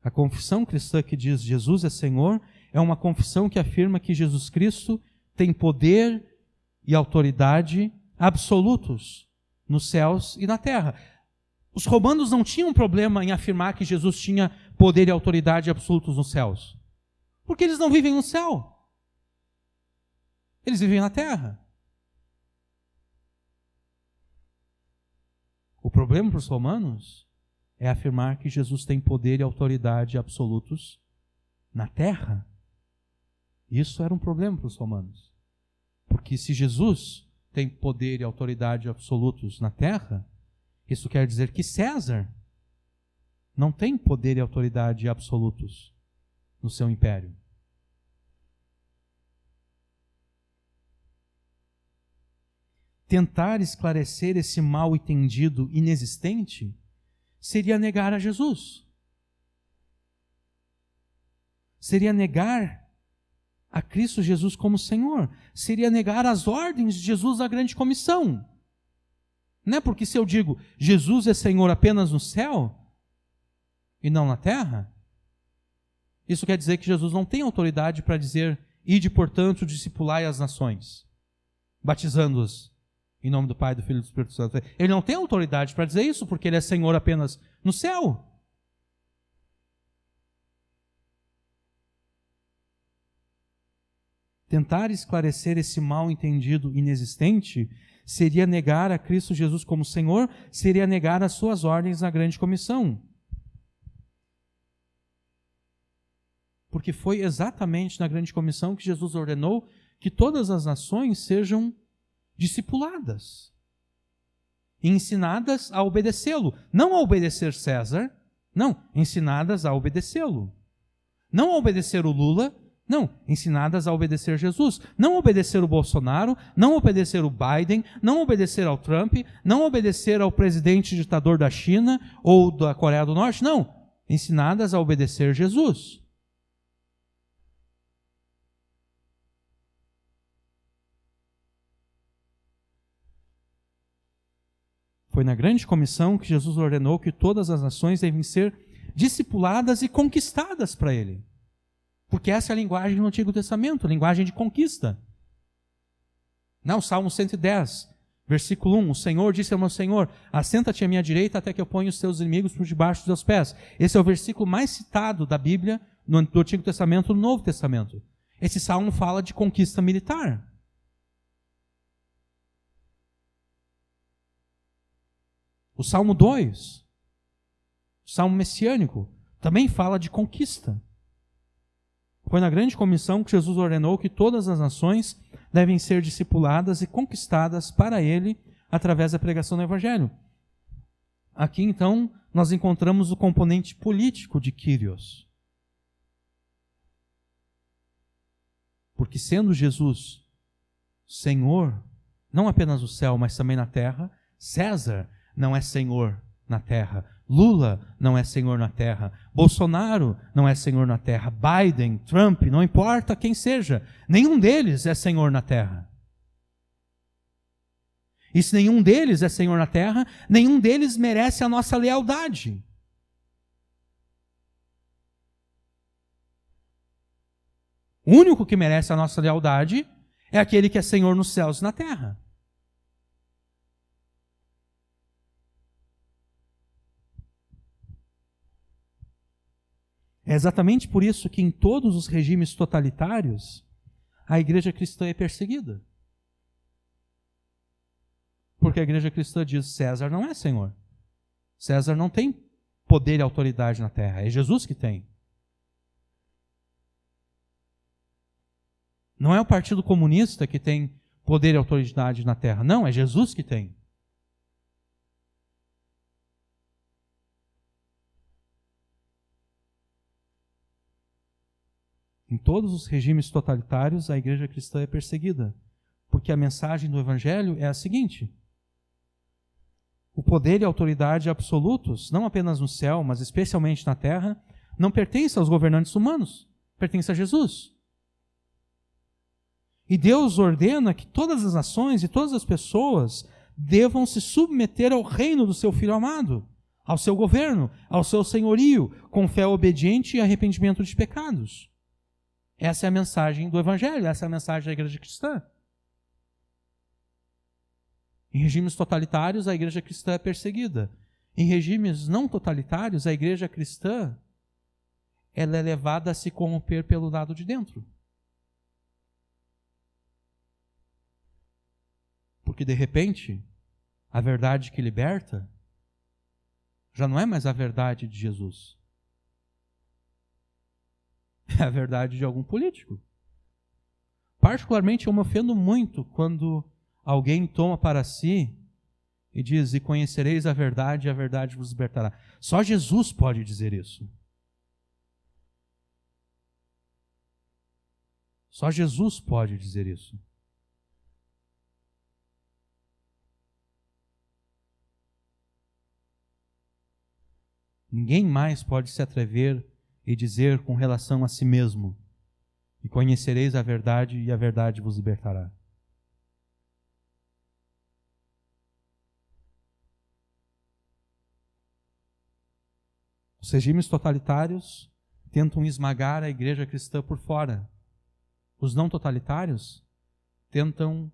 A confissão cristã que diz Jesus é Senhor é uma confissão que afirma que Jesus Cristo tem poder e autoridade absolutos nos céus e na terra. Os romanos não tinham problema em afirmar que Jesus tinha poder e autoridade absolutos nos céus, porque eles não vivem no céu. Eles vivem na terra. problema para os romanos é afirmar que Jesus tem poder e autoridade absolutos na terra. Isso era um problema para os romanos. Porque se Jesus tem poder e autoridade absolutos na terra, isso quer dizer que César não tem poder e autoridade absolutos no seu império. Tentar esclarecer esse mal entendido inexistente seria negar a Jesus. Seria negar a Cristo Jesus como Senhor. Seria negar as ordens de Jesus da grande comissão. Não é porque se eu digo Jesus é Senhor apenas no céu e não na terra, isso quer dizer que Jesus não tem autoridade para dizer ide, portanto, discipulai as nações, batizando-os em nome do Pai, do Filho e do Espírito Santo. Ele não tem autoridade para dizer isso, porque ele é Senhor apenas no céu. Tentar esclarecer esse mal entendido inexistente seria negar a Cristo Jesus como Senhor, seria negar as suas ordens na grande comissão. Porque foi exatamente na grande comissão que Jesus ordenou que todas as nações sejam discipuladas e ensinadas a obedecê-lo. Não a obedecer César, não, ensinadas a obedecê-lo. Não a obedecer o Lula, não, ensinadas a obedecer Jesus. Não obedecer o Bolsonaro, não obedecer o Biden, não obedecer ao Trump, não obedecer ao presidente ditador da China ou da Coreia do Norte, não. Ensinadas a obedecer Jesus. Foi na grande comissão que Jesus ordenou que todas as nações devem ser discipuladas e conquistadas para Ele. Porque essa é a linguagem do Antigo Testamento, a linguagem de conquista. Não, Salmo 110, versículo 1, o Senhor disse ao meu Senhor, assenta-te à minha direita até que eu ponha os teus inimigos por debaixo dos teus pés. Esse é o versículo mais citado da Bíblia, do Antigo Testamento e do Novo Testamento. Esse salmo fala de conquista militar. O Salmo 2, o Salmo messiânico, também fala de conquista. Foi na grande comissão que Jesus ordenou que todas as nações devem ser discipuladas e conquistadas para Ele através da pregação do Evangelho. Aqui, então, nós encontramos o componente político de Kyrios. Porque sendo Jesus Senhor, não apenas no céu, mas também na terra, César não é Senhor na terra. Lula não é Senhor na terra. Bolsonaro não é Senhor na terra. Biden, Trump, não importa quem seja. Nenhum deles é Senhor na terra. E se nenhum deles é Senhor na terra, nenhum deles merece a nossa lealdade. O único que merece a nossa lealdade é aquele que é Senhor nos céus e na terra. É exatamente por isso que em todos os regimes totalitários, a igreja cristã é perseguida. Porque a igreja cristã diz, César não é Senhor. César não tem poder e autoridade na terra, é Jesus que tem. Não é o Partido Comunista que tem poder e autoridade na terra, não, é Jesus que tem. Em todos os regimes totalitários, a igreja cristã é perseguida, porque a mensagem do Evangelho é a seguinte: o poder e a autoridade absolutos, não apenas no céu, mas especialmente na terra, não pertencem aos governantes humanos, pertence a Jesus. E Deus ordena que todas as nações e todas as pessoas devam se submeter ao reino do seu Filho amado, ao seu governo, ao seu senhorio, com fé obediente e arrependimento de pecados. Essa é a mensagem do Evangelho, essa é a mensagem da igreja cristã. Em regimes totalitários, a igreja cristã é perseguida. Em regimes não totalitários, a igreja cristã ela é levada a se corromper pelo lado de dentro. Porque, de repente, a verdade que liberta já não é mais a verdade de Jesus. É a verdade de algum político. Particularmente, eu me ofendo muito quando alguém toma para si e diz: e conhecereis a verdade, e a verdade vos libertará. Só Jesus pode dizer isso. Só Jesus pode dizer isso. Ninguém mais pode se atrever e dizer com relação a si mesmo: e conhecereis a verdade, e a verdade vos libertará. Os regimes totalitários tentam esmagar a igreja cristã por fora. Os não totalitários tentam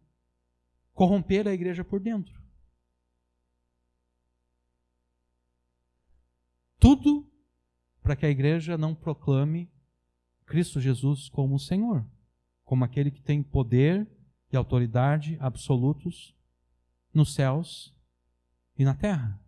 corromper a igreja por dentro. Tudo para que a igreja não proclame Cristo Jesus como o Senhor, como aquele que tem poder e autoridade absolutos nos céus e na terra.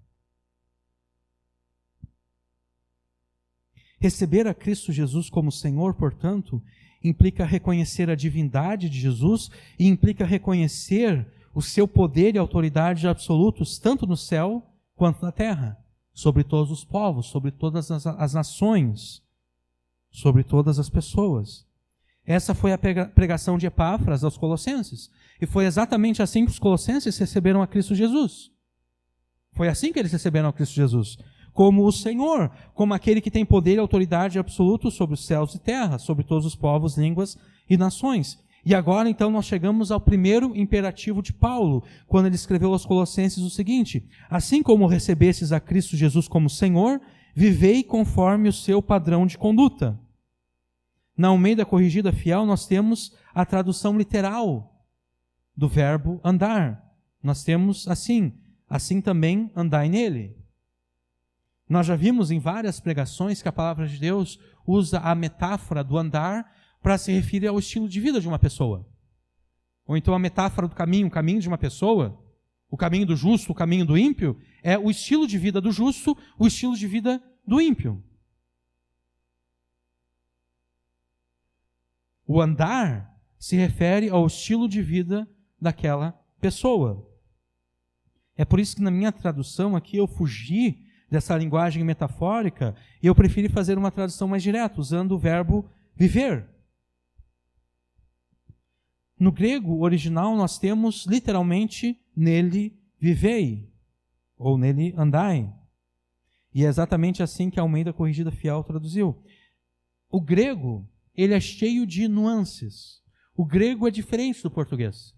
Receber a Cristo Jesus como Senhor, portanto, implica reconhecer a divindade de Jesus e implica reconhecer o seu poder e autoridade absolutos, tanto no céu quanto na terra, sobre todos os povos, sobre todas as nações, sobre todas as pessoas. Essa foi a pregação de Epáfras aos Colossenses, e foi exatamente assim que os colossenses receberam a Cristo Jesus. Foi assim que eles receberam a Cristo Jesus, como o Senhor, como aquele que tem poder e autoridade absoluto sobre os céus e terra, sobre todos os povos, línguas e nações. E agora, então, nós chegamos ao primeiro imperativo de Paulo, quando ele escreveu aos Colossenses o seguinte: assim como recebestes a Cristo Jesus como Senhor, vivei conforme o seu padrão de conduta. Na Almeida Corrigida Fiel, nós temos a tradução literal do verbo andar. Nós temos assim também andai nele. Nós já vimos em várias pregações que a palavra de Deus usa a metáfora do andar para se referir ao estilo de vida de uma pessoa. Ou então a metáfora do caminho, o caminho de uma pessoa, o caminho do justo, o caminho do ímpio, é o estilo de vida do justo, o estilo de vida do ímpio. O andar se refere ao estilo de vida daquela pessoa. É por isso que na minha tradução aqui eu fugi dessa linguagem metafórica e eu preferi fazer uma tradução mais direta, usando o verbo viver. No grego original nós temos literalmente nele vivei, ou nele andai. E é exatamente assim que a Almeida Corrigida Fiel traduziu. O grego, ele é cheio de nuances. O grego é diferente do português.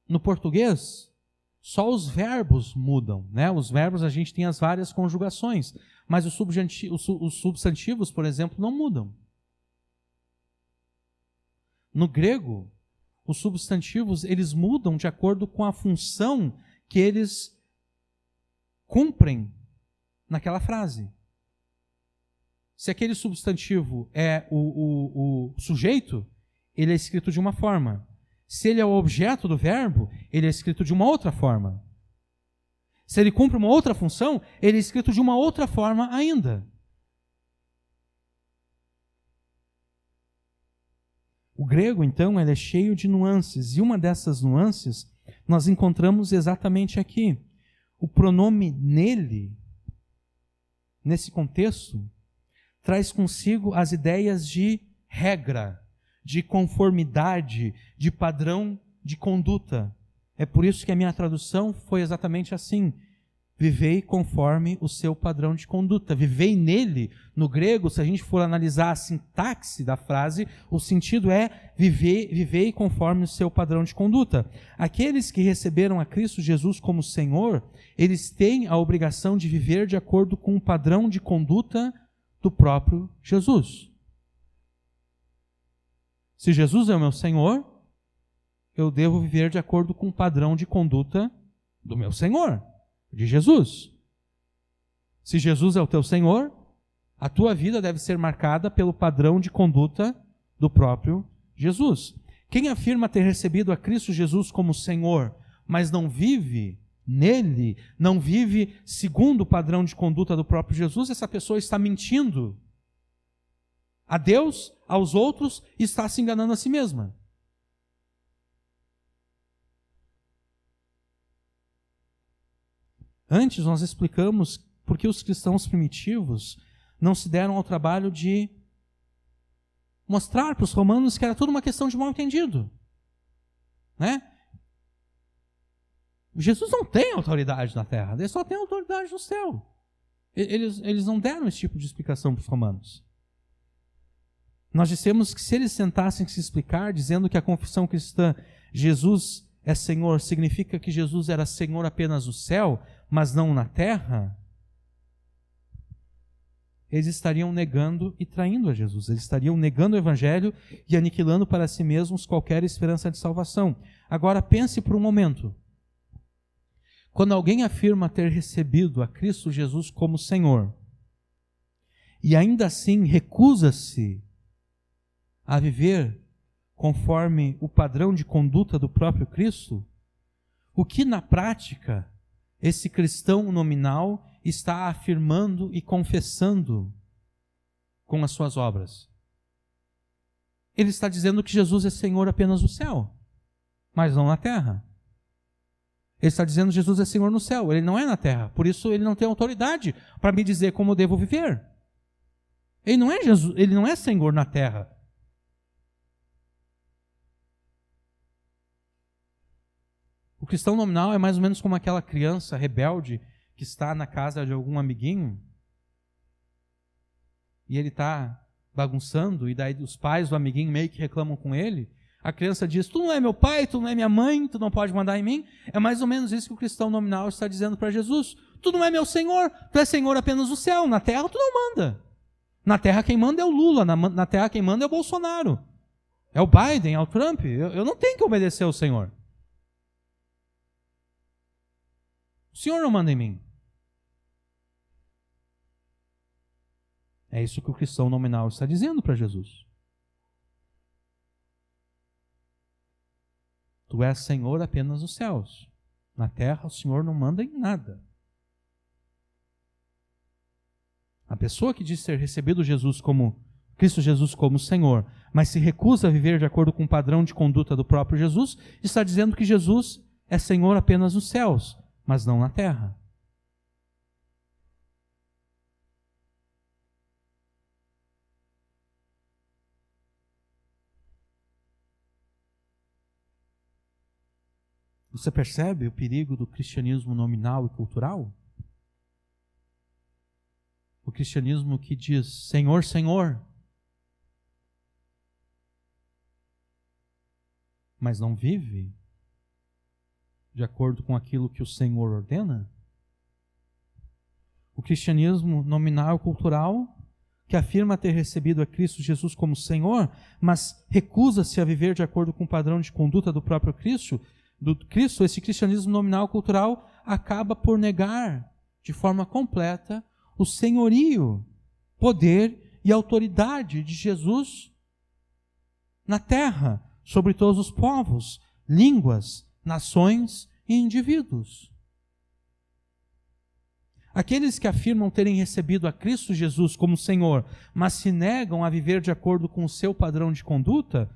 No português, só os verbos mudam, né? Os verbos, a gente tem as várias conjugações, mas os substantivos, por exemplo, não mudam. No grego, os substantivos, eles mudam de acordo com a função que eles cumprem naquela frase. Se aquele substantivo é o sujeito, ele é escrito de uma forma. Se ele é o objeto do verbo, ele é escrito de uma outra forma. Se ele cumpre uma outra função, ele é escrito de uma outra forma ainda. O grego, então, ele é cheio de nuances, e uma dessas nuances nós encontramos exatamente aqui. O pronome nele, nesse contexto, traz consigo as ideias de regra, de conformidade, de padrão de conduta. É por isso que a minha tradução foi exatamente assim: vivei conforme o seu padrão de conduta. Vivei nele, no grego, se a gente for analisar a sintaxe da frase, o sentido é vivei conforme o seu padrão de conduta. Aqueles que receberam a Cristo Jesus como Senhor, eles têm a obrigação de viver de acordo com o padrão de conduta do próprio Jesus. Se Jesus é o meu Senhor, eu devo viver de acordo com o padrão de conduta do meu Senhor, de Jesus. Se Jesus é o teu Senhor, a tua vida deve ser marcada pelo padrão de conduta do próprio Jesus. Quem afirma ter recebido a Cristo Jesus como Senhor, mas não vive nele, não vive segundo o padrão de conduta do próprio Jesus, essa pessoa está mentindo a Deus, aos outros, e está se enganando a si mesma. Antes nós explicamos por que os cristãos primitivos não se deram ao trabalho de mostrar para os romanos que era tudo uma questão de mal-entendido. Né? Jesus não tem autoridade na terra, ele só tem autoridade no céu. Eles não deram esse tipo de explicação para os romanos. Nós dissemos que se eles tentassem se explicar, dizendo que a confissão cristã, Jesus é Senhor, significa que Jesus era Senhor apenas no céu, mas não na terra, eles estariam negando e traindo a Jesus. Eles estariam negando o Evangelho e aniquilando para si mesmos qualquer esperança de salvação. Agora pense por um momento. Quando alguém afirma ter recebido a Cristo Jesus como Senhor, e ainda assim recusa-se a viver conforme o padrão de conduta do próprio Cristo, o que na prática esse cristão nominal está afirmando e confessando com as suas obras? Ele está dizendo que Jesus é Senhor apenas no céu, mas não na terra. Ele está dizendo que Jesus é Senhor no céu, ele não é na terra. Por isso ele não tem autoridade para me dizer como eu devo viver. Ele não é Jesus, ele não é Senhor na terra. O cristão nominal é mais ou menos como aquela criança rebelde que está na casa de algum amiguinho e ele está bagunçando e daí os pais do amiguinho meio que reclamam com ele. A criança diz, tu não é meu pai, tu não é minha mãe, tu não pode mandar em mim. É mais ou menos isso que o cristão nominal está dizendo para Jesus. Tu não é meu Senhor, tu és Senhor apenas no céu, na terra tu não manda. Na terra quem manda é o Lula, na terra quem manda é o Bolsonaro. É o Biden, é o Trump. Eu não tenho que obedecer ao Senhor. O Senhor não manda em mim. É isso que o cristão nominal está dizendo para Jesus. Tu és Senhor apenas nos céus. Na terra o Senhor não manda em nada. A pessoa que diz ter recebido Cristo Jesus como Senhor, mas se recusa a viver de acordo com o padrão de conduta do próprio Jesus, está dizendo que Jesus é Senhor apenas nos céus, mas não na terra. Você percebe o perigo do cristianismo nominal e cultural? O cristianismo que diz Senhor, Senhor, mas não vive de acordo com aquilo que o Senhor ordena? O cristianismo nominal e cultural que afirma ter recebido a Cristo Jesus como Senhor, mas recusa-se a viver de acordo com o padrão de conduta do próprio Cristo, esse cristianismo nominal cultural acaba por negar de forma completa o senhorio, poder e autoridade de Jesus na terra, sobre todos os povos, línguas, nações e indivíduos. Aqueles que afirmam terem recebido a Cristo Jesus como Senhor, mas se negam a viver de acordo com o seu padrão de conduta,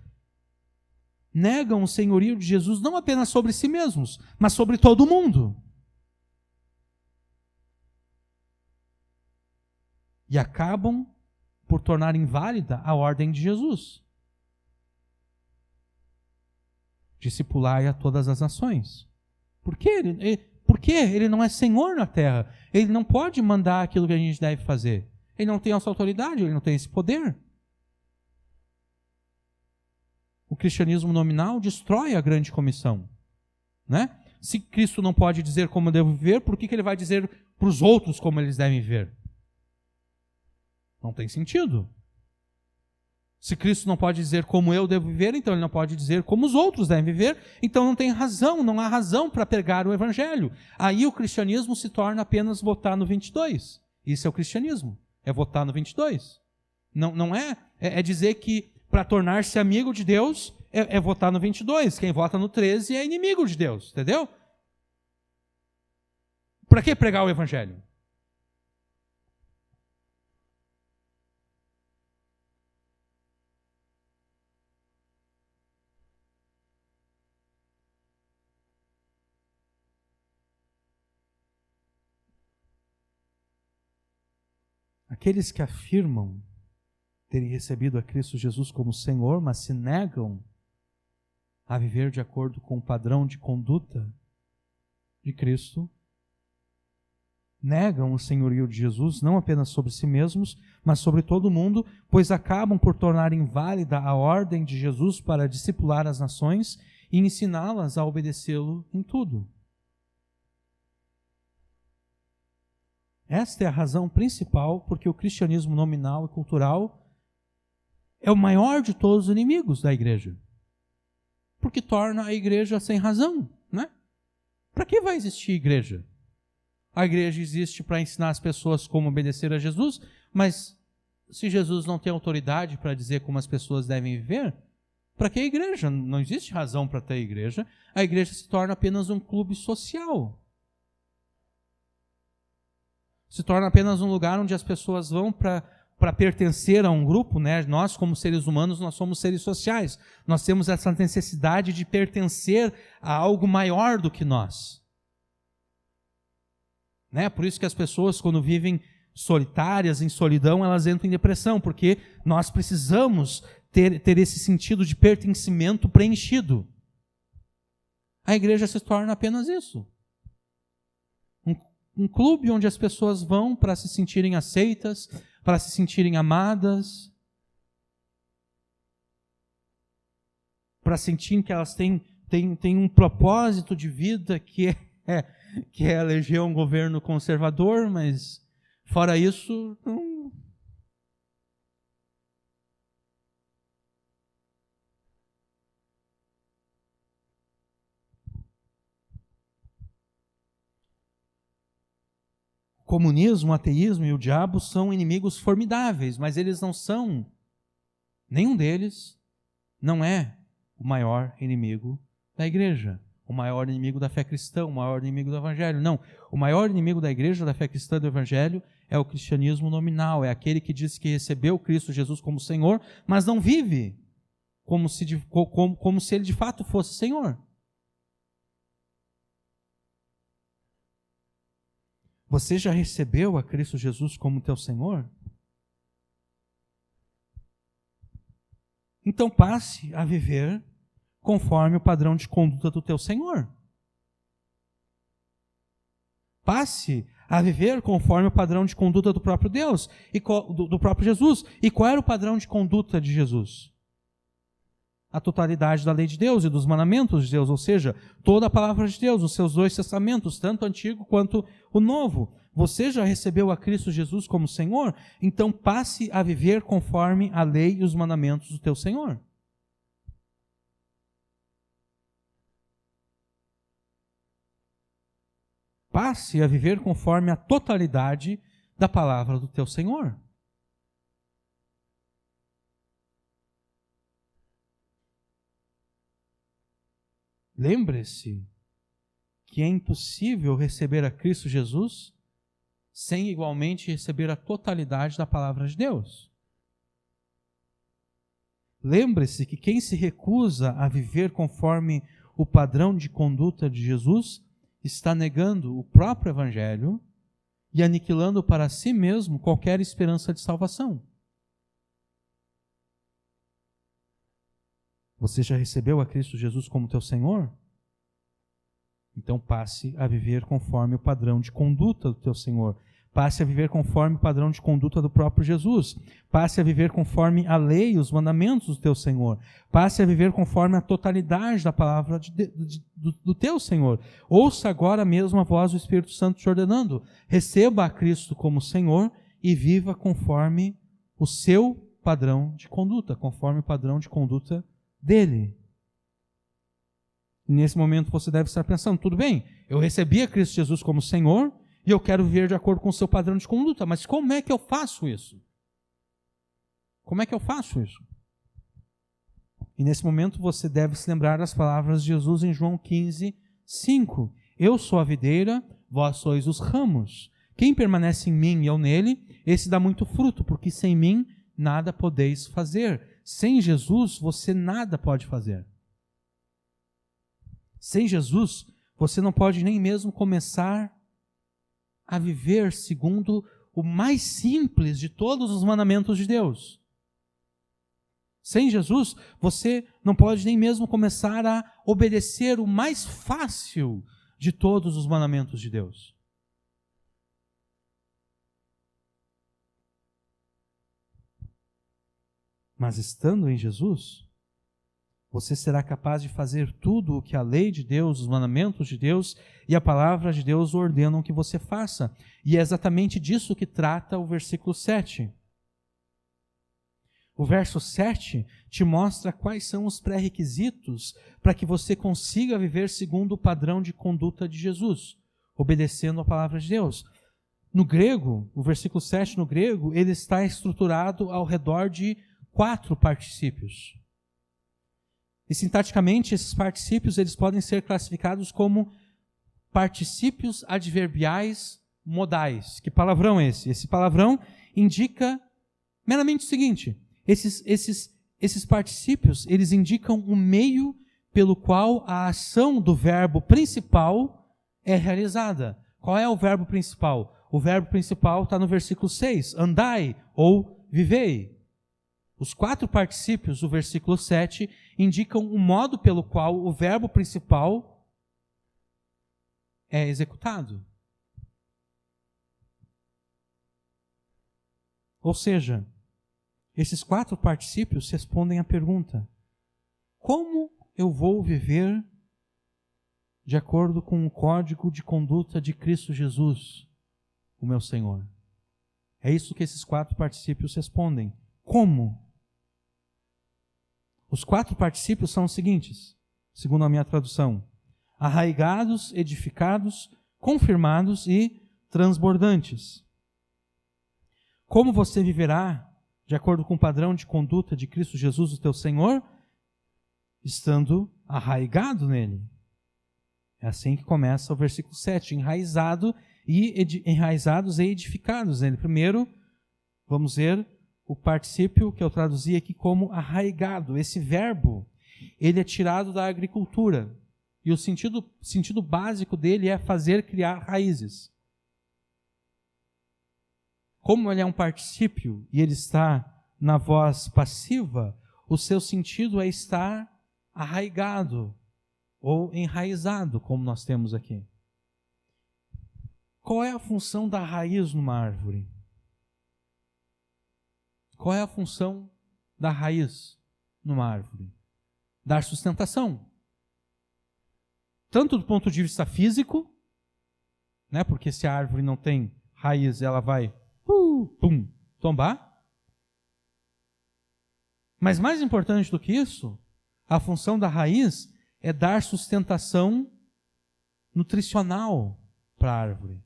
negam o senhorio de Jesus não apenas sobre si mesmos, mas sobre todo o mundo. E acabam por tornar inválida a ordem de Jesus. Discipulai a todas as nações. Por quê? Porque ele não é Senhor na terra. Ele não pode mandar aquilo que a gente deve fazer. Ele não tem essa autoridade, ele não tem esse poder. O cristianismo nominal destrói a grande comissão. Né? Se Cristo não pode dizer como eu devo viver, por que ele vai dizer para os outros como eles devem viver? Não tem sentido. Se Cristo não pode dizer como eu devo viver, então ele não pode dizer como os outros devem viver, então não tem razão, não há razão para pregar o Evangelho. Aí o cristianismo se torna apenas votar no 22. Isso é o cristianismo, é votar no 22. Não é dizer que para tornar-se amigo de Deus é votar no 22. Quem vota no 13 é inimigo de Deus, entendeu? Para que pregar o evangelho? Aqueles que afirmam terem recebido a Cristo Jesus como Senhor, mas se negam a viver de acordo com o padrão de conduta de Cristo, negam o senhorio de Jesus não apenas sobre si mesmos, mas sobre todo mundo, pois acabam por tornar inválida a ordem de Jesus para discipular as nações e ensiná-las a obedecê-lo em tudo. Esta é a razão principal porque o cristianismo nominal e cultural é o maior de todos os inimigos da igreja. Porque torna a igreja sem razão, né? Para que vai existir igreja? A igreja existe para ensinar as pessoas como obedecer a Jesus, mas se Jesus não tem autoridade para dizer como as pessoas devem viver, para que a igreja? Não existe razão para ter igreja. A igreja se torna apenas um clube social. Se torna apenas um lugar onde as pessoas vão para pertencer a um grupo, né? Nós, como seres humanos, nós somos seres sociais. Nós temos essa necessidade de pertencer a algo maior do que nós. Né? Por isso que as pessoas, quando vivem solitárias, em solidão, elas entram em depressão, porque nós precisamos ter esse sentido de pertencimento preenchido. A igreja se torna apenas isso. Um clube onde as pessoas vão para se sentirem aceitas, para se sentirem amadas, para sentirem que elas têm um propósito de vida que é eleger um governo conservador, mas fora isso, não. O comunismo, o ateísmo e o diabo são inimigos formidáveis, mas eles não são, nenhum deles não é o maior inimigo da igreja, o maior inimigo da fé cristã, o maior inimigo do evangelho. Não, o maior inimigo da igreja, da fé cristã e do evangelho é o cristianismo nominal, é aquele que diz que recebeu Cristo Jesus como Senhor, mas não vive como se ele de fato fosse Senhor. Você já recebeu a Cristo Jesus como teu Senhor? Então passe a viver conforme o padrão de conduta do teu Senhor. Passe a viver conforme o padrão de conduta do próprio Deus, do próprio Jesus. E qual era o padrão de conduta de Jesus? A totalidade da lei de Deus e dos mandamentos de Deus, ou seja, toda a palavra de Deus, os seus 2 testamentos, tanto o antigo quanto o novo. Você já recebeu a Cristo Jesus como Senhor? Então passe a viver conforme a lei e os mandamentos do teu Senhor. Passe a viver conforme a totalidade da palavra do teu Senhor. Lembre-se que é impossível receber a Cristo Jesus sem igualmente receber a totalidade da palavra de Deus. Lembre-se que quem se recusa a viver conforme o padrão de conduta de Jesus está negando o próprio Evangelho e aniquilando para si mesmo qualquer esperança de salvação. Você já recebeu a Cristo Jesus como teu Senhor? Então passe a viver conforme o padrão de conduta do teu Senhor. Passe a viver conforme o padrão de conduta do próprio Jesus. Passe a viver conforme a lei e os mandamentos do teu Senhor. Passe a viver conforme a totalidade da palavra do teu Senhor. Ouça agora mesmo a voz do Espírito Santo te ordenando. Receba a Cristo como Senhor e viva conforme o seu padrão de conduta, conforme o padrão de conduta dele. E nesse momento você deve estar pensando, tudo bem, eu recebi a Cristo Jesus como Senhor e eu quero viver de acordo com o seu padrão de conduta, mas como é que eu faço isso? Como é que eu faço isso? E nesse momento você deve se lembrar das palavras de Jesus em João 15:5. Eu sou a videira, vós sois os ramos. Quem permanece em mim e eu nele, esse dá muito fruto, porque sem mim nada podeis fazer. Sem Jesus você nada pode fazer. Sem Jesus você não pode nem mesmo começar a viver segundo o mais simples de todos os mandamentos de Deus. Sem Jesus, você não pode nem mesmo começar a obedecer o mais fácil de todos os mandamentos de Deus. Mas estando em Jesus, você será capaz de fazer tudo o que a lei de Deus, os mandamentos de Deus e a palavra de Deus ordenam que você faça. E é exatamente disso que trata o versículo 7. O verso 7 te mostra quais são os pré-requisitos para que você consiga viver segundo o padrão de conduta de Jesus, obedecendo a palavra de Deus. No grego, o versículo 7 no grego, ele está estruturado ao redor de 4 particípios. E sintaticamente, esses particípios eles podem ser classificados como particípios adverbiais modais. Que palavrão é esse? Esse palavrão indica meramente o seguinte: esses particípios, eles indicam o meio pelo qual a ação do verbo principal é realizada. Qual é o verbo principal? O verbo principal está no versículo 6, andai ou vivei. Os 4 particípios do versículo 7 indicam o modo pelo qual o verbo principal é executado. Ou seja, esses 4 particípios respondem à pergunta: como eu vou viver de acordo com o código de conduta de Cristo Jesus, o meu Senhor? É isso que esses 4 particípios respondem. Como? Os 4 particípios são os seguintes, segundo a minha tradução: arraigados, edificados, confirmados e transbordantes. Como você viverá de acordo com o padrão de conduta de Cristo Jesus, o teu Senhor? Estando arraigado nele. É assim que começa o versículo 7, enraizados e edificados nele. Primeiro, vamos ver o particípio que eu traduzi aqui como arraigado. Esse verbo, ele é tirado da agricultura. E o sentido básico dele é fazer criar raízes. Como ele é um particípio e ele está na voz passiva, o seu sentido é estar arraigado ou enraizado, como nós temos aqui. Qual é a função da raiz numa árvore? Qual é a função da raiz numa árvore? Dar sustentação. Tanto do ponto de vista físico, né, porque se a árvore não tem raiz, ela vai tombar. Mas mais importante do que isso, a função da raiz é dar sustentação nutricional para a árvore.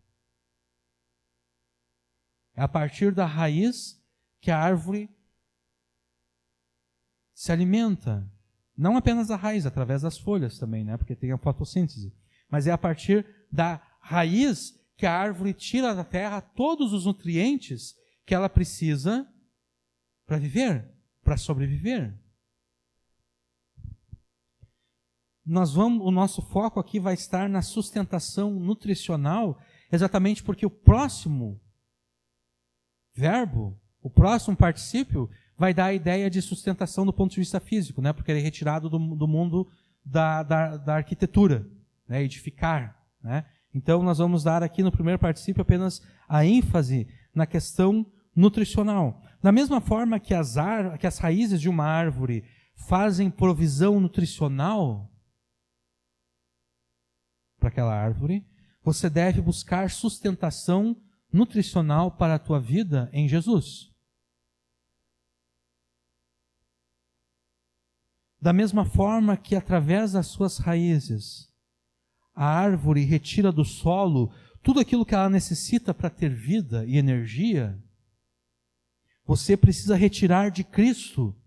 É a partir da raiz que a árvore se alimenta. Não apenas da raiz, através das folhas também, né? Porque tem a fotossíntese. Mas é a partir da raiz que a árvore tira da terra todos os nutrientes que ela precisa para viver, para sobreviver. O nosso foco aqui vai estar na sustentação nutricional, exatamente porque o próximo verbo, o próximo particípio, vai dar a ideia de sustentação do ponto de vista físico, né? Porque ele é retirado do mundo da arquitetura, né? Edificar, né? Então, nós vamos dar aqui no primeiro particípio apenas a ênfase na questão nutricional. Da mesma forma que as raízes de uma árvore fazem provisão nutricional para aquela árvore, você deve buscar sustentação nutricional para a tua vida em Jesus. Da mesma forma que através das suas raízes, a árvore retira do solo tudo aquilo que ela necessita para ter vida e energia, você precisa retirar de Cristo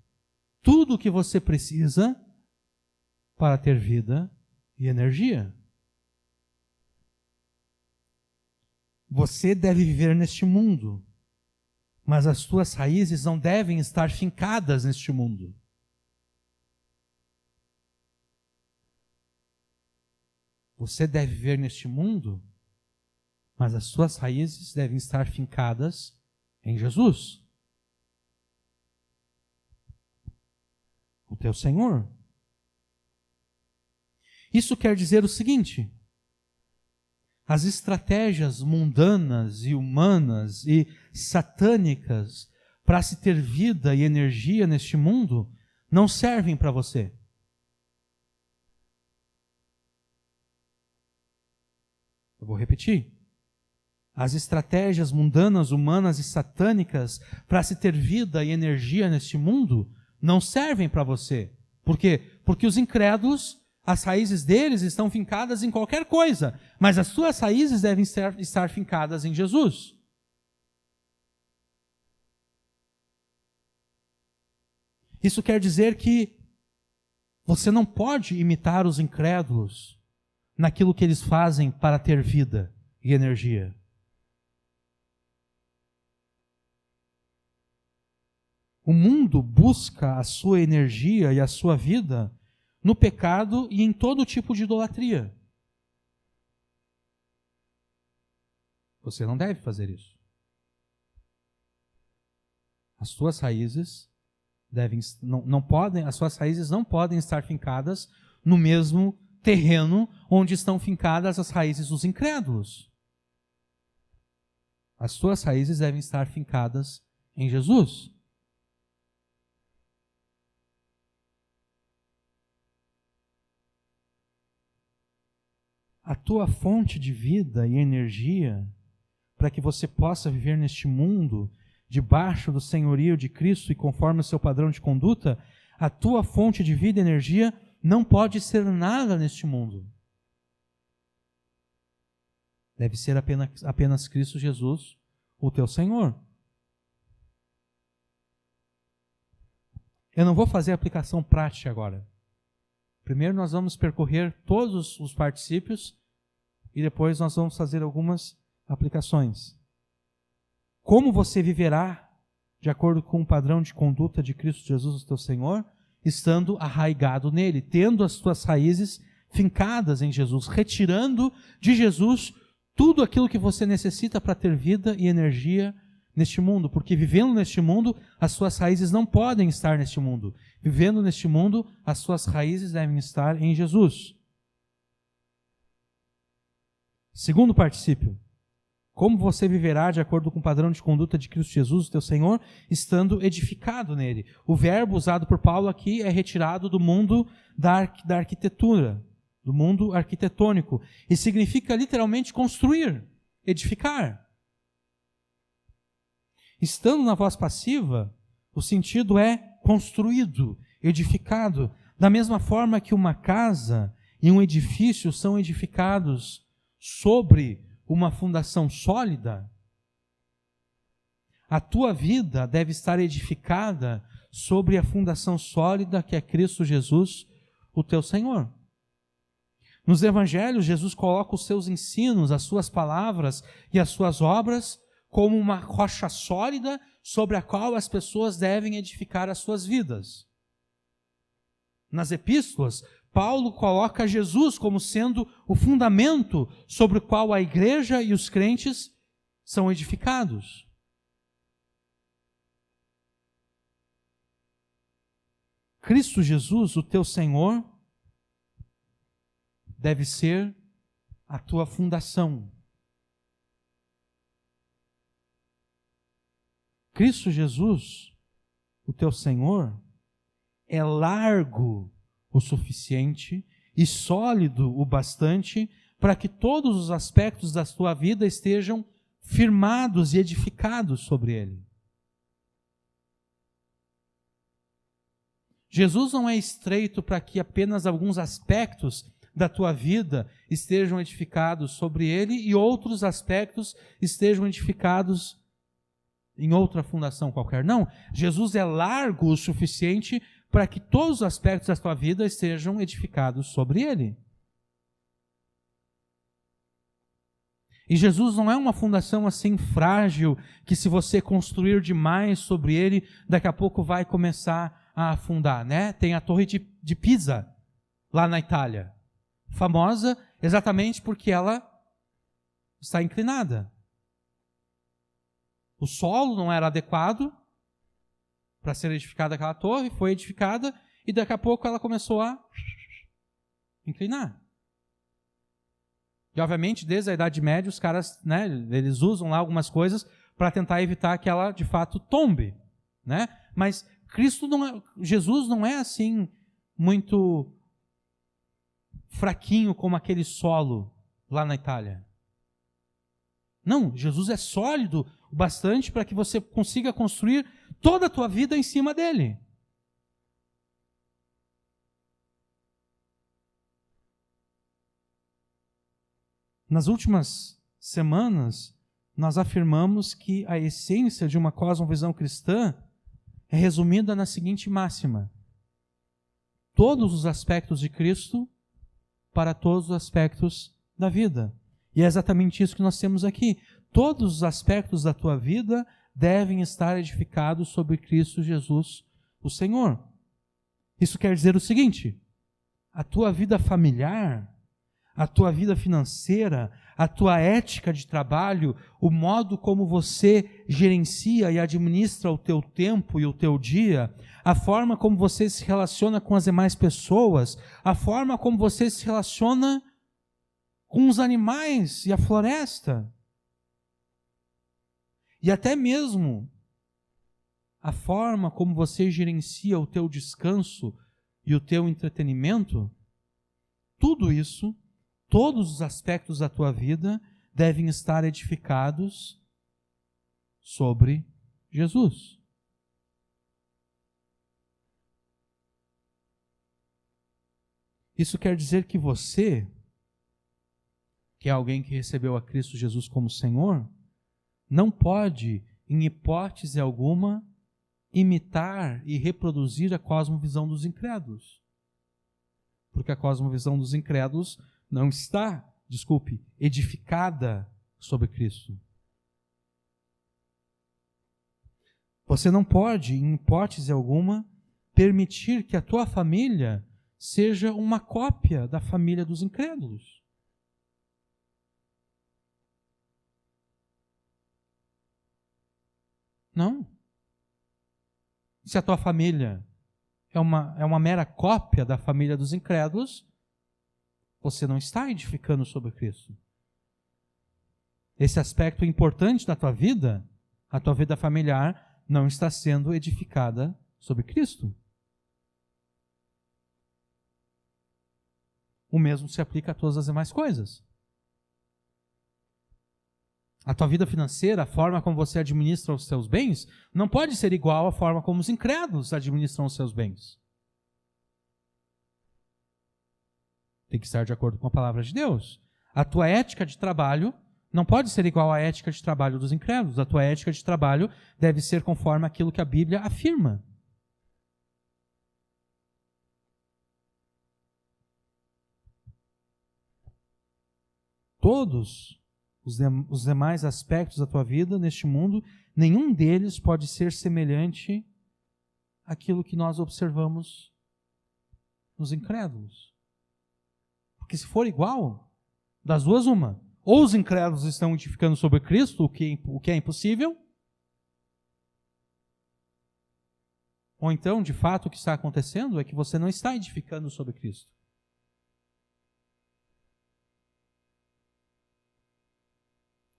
tudo o que você precisa para ter vida e energia. Você deve viver neste mundo, mas as tuas raízes não devem estar fincadas neste mundo. Você deve viver neste mundo, mas as suas raízes devem estar fincadas em Jesus, o teu Senhor. Isso quer dizer o seguinte: as estratégias mundanas e humanas e satânicas para se ter vida e energia neste mundo não servem para você. Eu vou repetir. As estratégias mundanas, humanas e satânicas para se ter vida e energia neste mundo não servem para você. Por quê? Porque os incrédulos, as raízes deles estão fincadas em qualquer coisa, mas as suas raízes devem estar fincadas em Jesus. Isso quer dizer que você não pode imitar os incrédulos naquilo que eles fazem para ter vida e energia. O mundo busca a sua energia e a sua vida no pecado e em todo tipo de idolatria. Você não deve fazer isso. As suas raízes as suas raízes não podem estar fincadas no mesmo terreno onde estão fincadas as raízes dos incrédulos. As suas raízes devem estar fincadas em Jesus. A tua fonte de vida e energia, para que você possa viver neste mundo, debaixo do senhorio de Cristo e conforme o seu padrão de conduta, a tua fonte de vida e energia não pode ser nada neste mundo. Deve ser apenas Cristo Jesus, o teu Senhor. Eu não vou fazer a aplicação prática agora. Primeiro nós vamos percorrer todos os particípios e depois nós vamos fazer algumas aplicações. Como você viverá de acordo com o padrão de conduta de Cristo Jesus, o teu Senhor, estando arraigado nele, tendo as tuas raízes fincadas em Jesus, retirando de Jesus tudo aquilo que você necessita para ter vida e energia neste mundo, porque vivendo neste mundo, as suas raízes não podem estar neste mundo. Vivendo neste mundo, as suas raízes devem estar em Jesus. Segundo particípio, como você viverá de acordo com o padrão de conduta de Cristo Jesus, o teu Senhor, estando edificado nele. O verbo usado por Paulo aqui é retirado do mundo da arquitetura, do mundo arquitetônico, e significa literalmente construir, edificar. Estando na voz passiva, o sentido é construído, edificado, da mesma forma que uma casa e um edifício são edificados sobre uma fundação sólida. A tua vida deve estar edificada sobre a fundação sólida que é Cristo Jesus, o teu Senhor. Nos evangelhos, Jesus coloca os seus ensinos, as suas palavras e as suas obras como uma rocha sólida sobre a qual as pessoas devem edificar as suas vidas. Nas epístolas, Paulo coloca Jesus como sendo o fundamento sobre o qual a igreja e os crentes são edificados. Cristo Jesus, o teu Senhor, deve ser a tua fundação. Cristo Jesus, o teu Senhor, é largo o suficiente e sólido o bastante para que todos os aspectos da tua vida estejam firmados e edificados sobre ele. Jesus não é estreito para que apenas alguns aspectos da tua vida estejam edificados sobre ele e outros aspectos estejam edificados em outra fundação qualquer. Não, Jesus é largo o suficiente para que todos os aspectos da tua vida estejam edificados sobre ele. E Jesus não é uma fundação assim frágil, que se você construir demais sobre ele, daqui a pouco vai começar a afundar, né? Tem a Torre de Pisa, lá na Itália. Famosa exatamente porque ela está inclinada. O solo não era adequado para ser edificada aquela torre, foi edificada e daqui a pouco ela começou a inclinar. E obviamente, desde a Idade Média, os caras, né, eles usam lá algumas coisas para tentar evitar que ela de fato tombe, né? Mas Jesus não é assim muito fraquinho como aquele solo lá na Itália. Não, Jesus é sólido o bastante para que você consiga construir toda a tua vida em cima dele. Nas últimas semanas, nós afirmamos que a essência de uma cosmovisão cristã é resumida na seguinte máxima: todos os aspectos de Cristo para todos os aspectos da vida. E é exatamente isso que nós temos aqui. Todos os aspectos da tua vida devem estar edificados sobre Cristo Jesus, o Senhor. Isso quer dizer o seguinte: a tua vida familiar, a tua vida financeira, a tua ética de trabalho, o modo como você gerencia e administra o teu tempo e o teu dia, a forma como você se relaciona com as demais pessoas, a forma como você se relaciona com os animais e a floresta, e até mesmo a forma como você gerencia o teu descanso e o teu entretenimento, tudo isso, todos os aspectos da tua vida devem estar edificados sobre Jesus. Isso quer dizer que você, que é alguém que recebeu a Cristo Jesus como Senhor, não pode, em hipótese alguma, imitar e reproduzir a cosmovisão dos incrédulos. Porque a cosmovisão dos incrédulos não está, edificada sobre Cristo. Você não pode, em hipótese alguma, permitir que a tua família seja uma cópia da família dos incrédulos. Não. Se a tua família é uma mera cópia da família dos incrédulos, você não está edificando sobre Cristo. Esse aspecto importante da tua vida, a tua vida familiar, não está sendo edificada sobre Cristo. O mesmo se aplica a todas as demais coisas. A tua vida financeira, a forma como você administra os seus bens, não pode ser igual à forma como os incrédulos administram os seus bens. Tem que estar de acordo com a palavra de Deus. A tua ética de trabalho não pode ser igual à ética de trabalho dos incrédulos. A tua ética de trabalho deve ser conforme aquilo que a Bíblia afirma. Todos os demais aspectos da tua vida neste mundo, nenhum deles pode ser semelhante àquilo que nós observamos nos incrédulos. Porque se for igual, das duas uma. Ou os incrédulos estão edificando sobre Cristo, o que é impossível, ou então, de fato, o que está acontecendo é que você não está edificando sobre Cristo.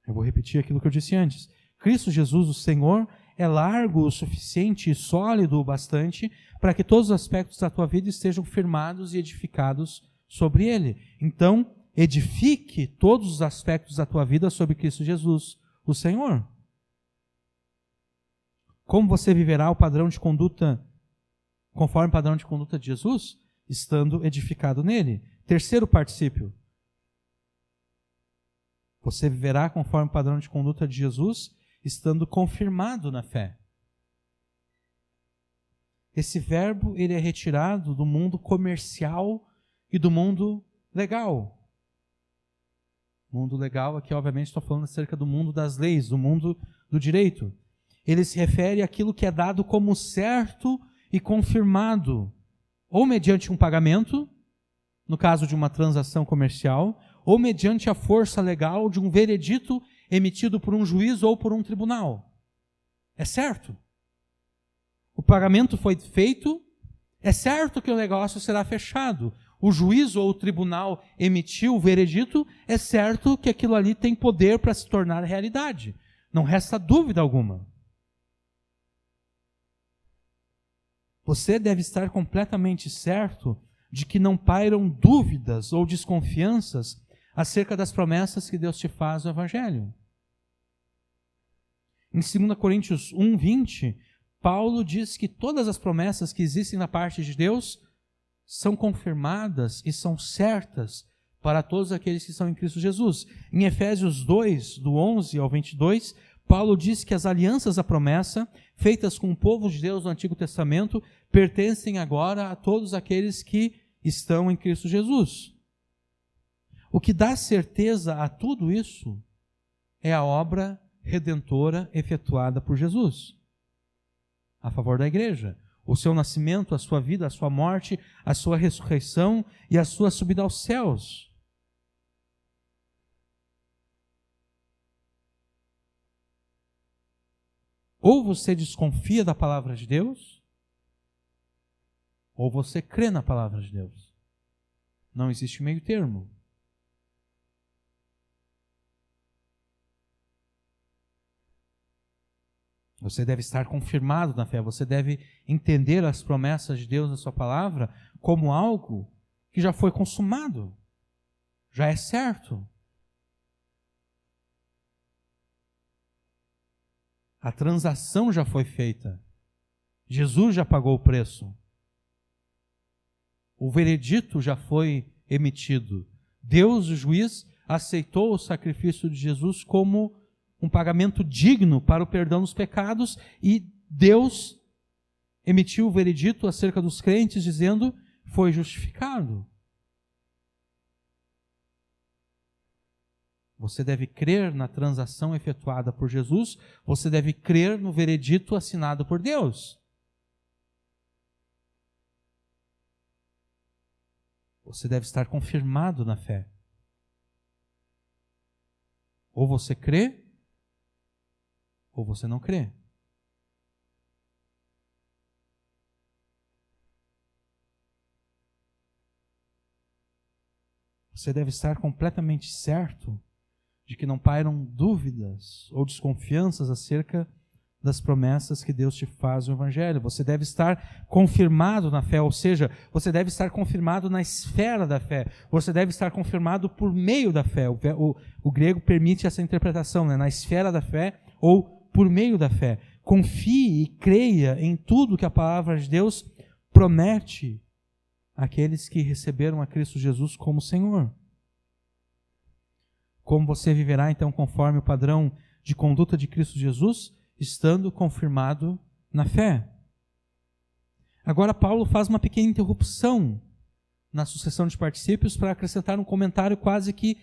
Eu vou repetir aquilo que eu disse antes. Cristo Jesus, o Senhor, é largo o suficiente e sólido o bastante para que todos os aspectos da tua vida estejam firmados e edificados sobre Ele. Então, edifique todos os aspectos da tua vida sobre Cristo Jesus, o Senhor. Como você viverá o padrão de conduta, conforme o padrão de conduta de Jesus? Estando edificado nele. Terceiro particípio. Você viverá conforme o padrão de conduta de Jesus, estando confirmado na fé. esse verbo ele é retirado do mundo comercial e do mundo legal. Mundo legal, aqui obviamente estou falando acerca do mundo das leis, do mundo do direito. Ele se refere àquilo que é dado como certo e confirmado, ou mediante um pagamento, no caso de uma transação comercial, ou mediante a força legal de um veredito emitido por um juiz ou por um tribunal. É certo. O pagamento foi feito, é certo que o negócio será fechado. O juiz ou o tribunal emitiu o veredito, é certo que aquilo ali tem poder para se tornar realidade. Não resta dúvida alguma. Você deve estar completamente certo de que não pairam dúvidas ou desconfianças acerca das promessas que Deus te faz no Evangelho. Em 2 Coríntios 1:20, Paulo diz que todas as promessas que existem na parte de Deus são confirmadas e são certas para todos aqueles que estão em Cristo Jesus. Em Efésios 2, do 11 ao 22, Paulo diz que as alianças da promessa, feitas com o povo de Deus no Antigo Testamento, pertencem agora a todos aqueles que estão em Cristo Jesus. O que dá certeza a tudo isso é a obra redentora efetuada por Jesus a favor da igreja. O seu nascimento, a sua vida, a sua morte, a sua ressurreição e a sua subida aos céus. Ou você desconfia da palavra de Deus, ou você crê na palavra de Deus. Não existe meio termo. Você deve estar confirmado na fé, você deve entender as promessas de Deus na sua palavra como algo que já foi consumado, já é certo. A transação já foi feita. Jesus já pagou o preço. O veredito já foi emitido. Deus, o juiz, aceitou o sacrifício de Jesus como um pagamento digno para o perdão dos pecados e Deus emitiu o veredito acerca dos crentes dizendo: foi justificado. Você deve crer na transação efetuada por Jesus, você deve crer no veredito assinado por Deus. Você deve estar confirmado na fé. Ou você crê, ou você não crê. Você deve estar completamente certo de que não pairam dúvidas ou desconfianças acerca das promessas que Deus te faz no Evangelho. Você deve estar confirmado na fé, ou seja, você deve estar confirmado na esfera da fé. Você deve estar confirmado por meio da fé. O grego permite essa interpretação, né? Na esfera da fé ou por meio da fé. Confie e creia em tudo que a palavra de Deus promete àqueles que receberam a Cristo Jesus como Senhor. Como você viverá então conforme o padrão de conduta de Cristo Jesus, estando confirmado na fé. Agora Paulo faz uma pequena interrupção na sucessão de particípios para acrescentar um comentário quase que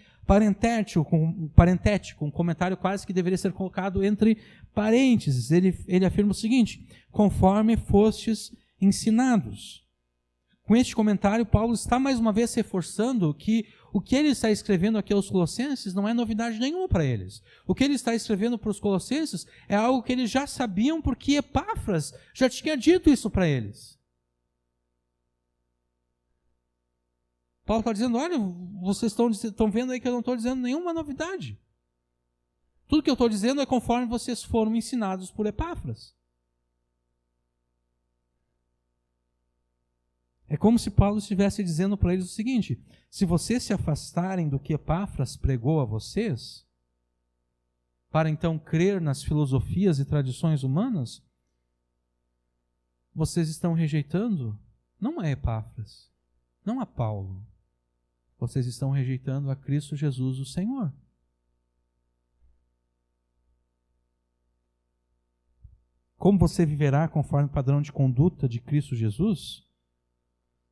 parentético, um comentário quase que deveria ser colocado entre parênteses. Ele afirma o seguinte: conforme fostes ensinados. Com este comentário, Paulo está mais uma vez reforçando que o que ele está escrevendo aqui aos Colossenses não é novidade nenhuma para eles. O que ele está escrevendo para os Colossenses é algo que eles já sabiam, porque Epáfras já tinha dito isso para eles. Paulo está dizendo: olha, vocês estão vendo aí que eu não estou dizendo nenhuma novidade. Tudo que eu estou dizendo é conforme vocês foram ensinados por Epáfras. É como se Paulo estivesse dizendo para eles o seguinte: se vocês se afastarem do que Epáfras pregou a vocês, para então crer nas filosofias e tradições humanas, vocês estão rejeitando não a Epáfras, não a Paulo. Vocês estão rejeitando a Cristo Jesus, o Senhor. como você viverá conforme o padrão de conduta de Cristo Jesus,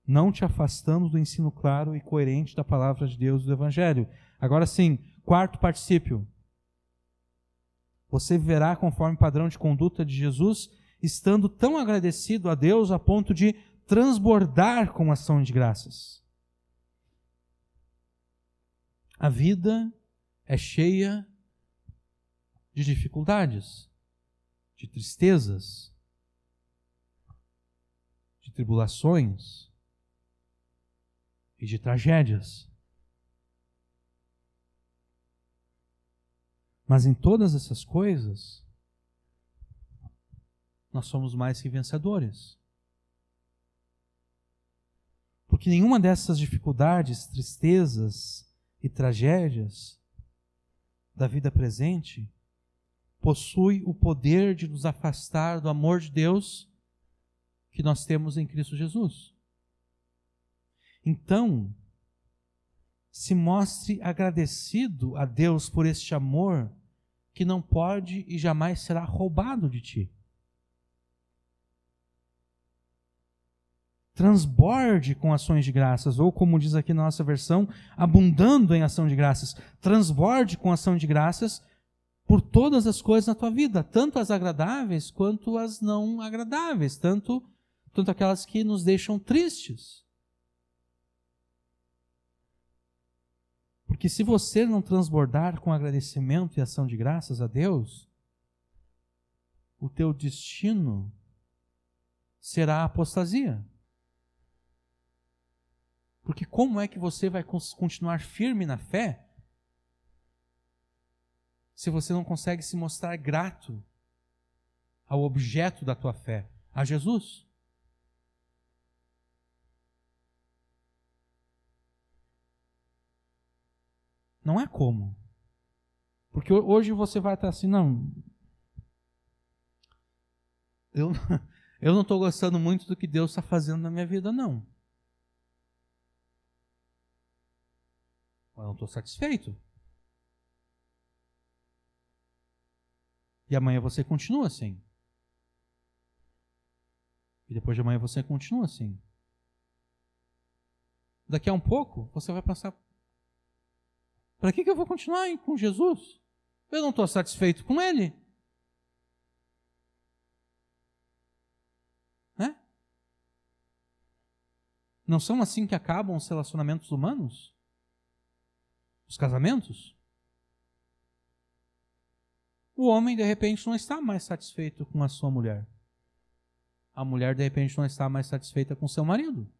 não te afastando do ensino claro e coerente da palavra de Deus e do Evangelho. Agora sim, quarto particípio. Você viverá conforme o padrão de conduta de Jesus, estando tão agradecido a Deus a ponto de transbordar com ação de graças. A vida é cheia de dificuldades, de tristezas, de tribulações e de tragédias. Mas em todas essas coisas, nós somos mais que vencedores. Porque nenhuma dessas dificuldades, tristezas e tragédias da vida presente possui o poder de nos afastar do amor de Deus que nós temos em Cristo Jesus. Então, se mostre agradecido a Deus por este amor que não pode e jamais será roubado de ti. Transborde com ações de graças, ou como diz aqui na nossa versão, abundando em ação de graças. Transborde com ação de graças por todas as coisas na tua vida, tanto as agradáveis quanto as não agradáveis, tanto aquelas que nos deixam tristes. Porque se você não transbordar com agradecimento e ação de graças a Deus, o teu destino será a apostasia. Porque como é que você vai continuar firme na fé se você não consegue se mostrar grato ao objeto da tua fé, a Jesus? Não é como. Porque hoje você vai estar assim, não, eu não estou gostando muito do que Deus está fazendo na minha vida, não. Eu não estou satisfeito. E amanhã você continua assim. E depois de amanhã você continua assim. Daqui a um pouco, você vai pensar, para que eu vou continuar com Jesus? Eu não estou satisfeito com Ele. Né? Não são assim que acabam os relacionamentos humanos? Os casamentos? O homem, de repente, não está mais satisfeito com a sua mulher. A mulher, de repente, não está mais satisfeita com seu marido.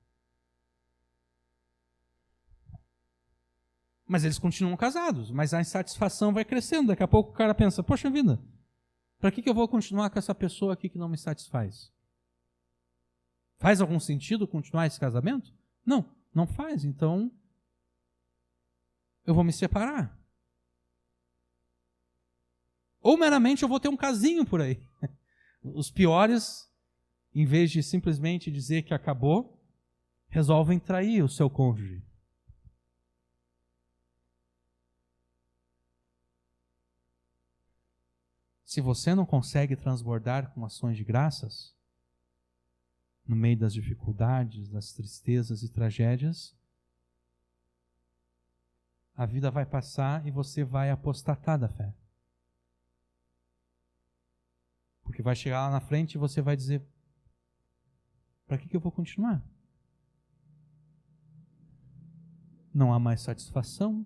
Mas eles continuam casados, mas a insatisfação vai crescendo. Daqui a pouco o cara pensa, poxa vida, para que eu vou continuar com essa pessoa aqui que não me satisfaz? Faz algum sentido continuar esse casamento? Não, não faz. Então, eu vou me separar. Ou meramente eu vou ter um casinho por aí. Os piores, em vez de simplesmente dizer que acabou, resolvem trair o seu cônjuge. Se você não consegue transbordar com ações de graças, no meio das dificuldades, das tristezas e tragédias, a vida vai passar e você vai apostatar da fé. Porque vai chegar lá na frente e você vai dizer, para que eu vou continuar? Não há mais satisfação.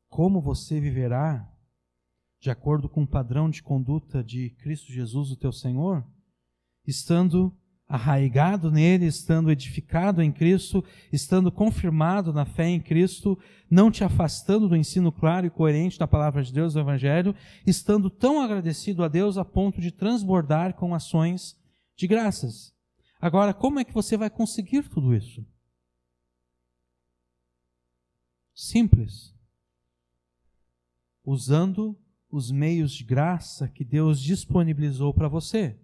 Como você viverá de acordo com o padrão de conduta de Cristo Jesus, o teu Senhor, estando arraigado nele, estando edificado em Cristo, estando confirmado na fé em Cristo, não te afastando do ensino claro e coerente da palavra de Deus, do Evangelho, estando tão agradecido a Deus a ponto de transbordar com ações de graças. Agora, como é que você vai conseguir tudo isso? Simples. Usando os meios de graça que Deus disponibilizou para você.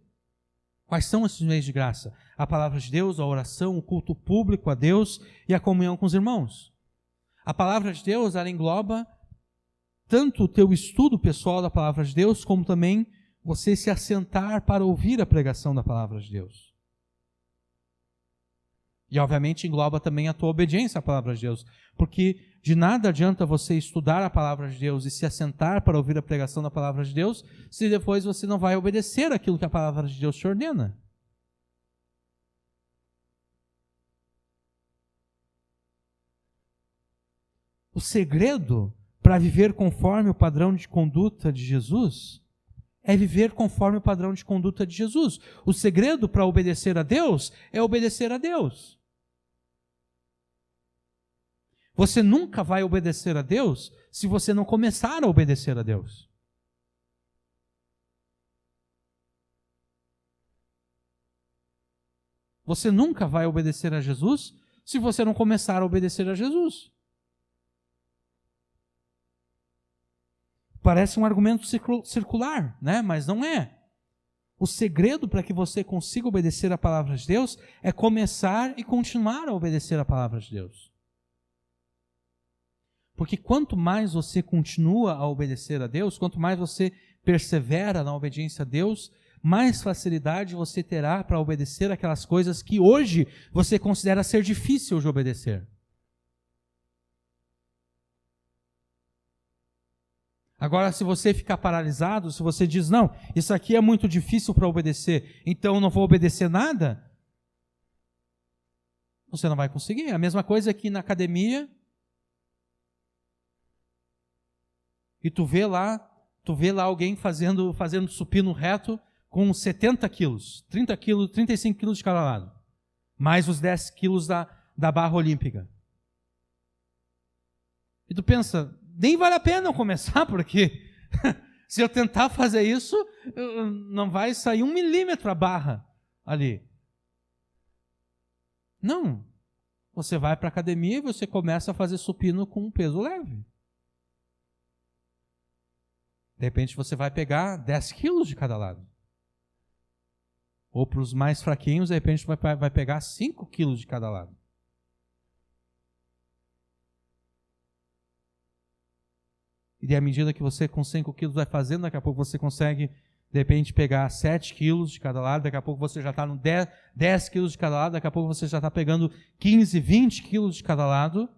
Quais são esses meios de graça? A palavra de Deus, a oração, o culto público a Deus e a comunhão com os irmãos. A palavra de Deus, ela engloba tanto o teu estudo pessoal da palavra de Deus, como também você se assentar para ouvir a pregação da palavra de Deus. E obviamente engloba também a tua obediência à palavra de Deus, porque de nada adianta você estudar a palavra de Deus e se assentar para ouvir a pregação da palavra de Deus, se depois você não vai obedecer aquilo que a palavra de Deus te ordena. O segredo para viver conforme o padrão de conduta de Jesus é viver conforme o padrão de conduta de Jesus. O segredo para obedecer a Deus é obedecer a Deus. Você nunca vai obedecer a Deus se você não começar a obedecer a Deus. Você nunca vai obedecer a Jesus se você não começar a obedecer a Jesus. Parece um argumento circular, né? Mas não é. O segredo para que você consiga obedecer a palavra de Deus é começar e continuar a obedecer a palavra de Deus. Porque quanto mais você continua a obedecer a Deus, quanto mais você persevera na obediência a Deus, mais facilidade você terá para obedecer aquelas coisas que hoje você considera ser difícil de obedecer. Agora, se você ficar paralisado, se você diz, não, isso aqui é muito difícil para obedecer, então eu não vou obedecer nada, você não vai conseguir. A mesma coisa aqui na academia, e tu vê lá alguém fazendo supino reto com 70 quilos, 30 quilos, 35 quilos de cada lado, mais os 10 quilos da barra olímpica. E tu pensa, nem vale a pena eu começar, porque se eu tentar fazer isso, não vai sair 1 milímetro a barra ali. Não. Você vai para a academia e você começa a fazer supino com um peso leve. De repente você vai pegar 10 quilos de cada lado. Ou para os mais fraquinhos, de repente vai pegar 5 quilos de cada lado. E à medida que você com 5 quilos vai fazendo, daqui a pouco você consegue, de repente, pegar 7 quilos de cada lado, daqui a pouco você já está no 10 quilos de cada lado, daqui a pouco você já está pegando 15, 20 quilos de cada lado.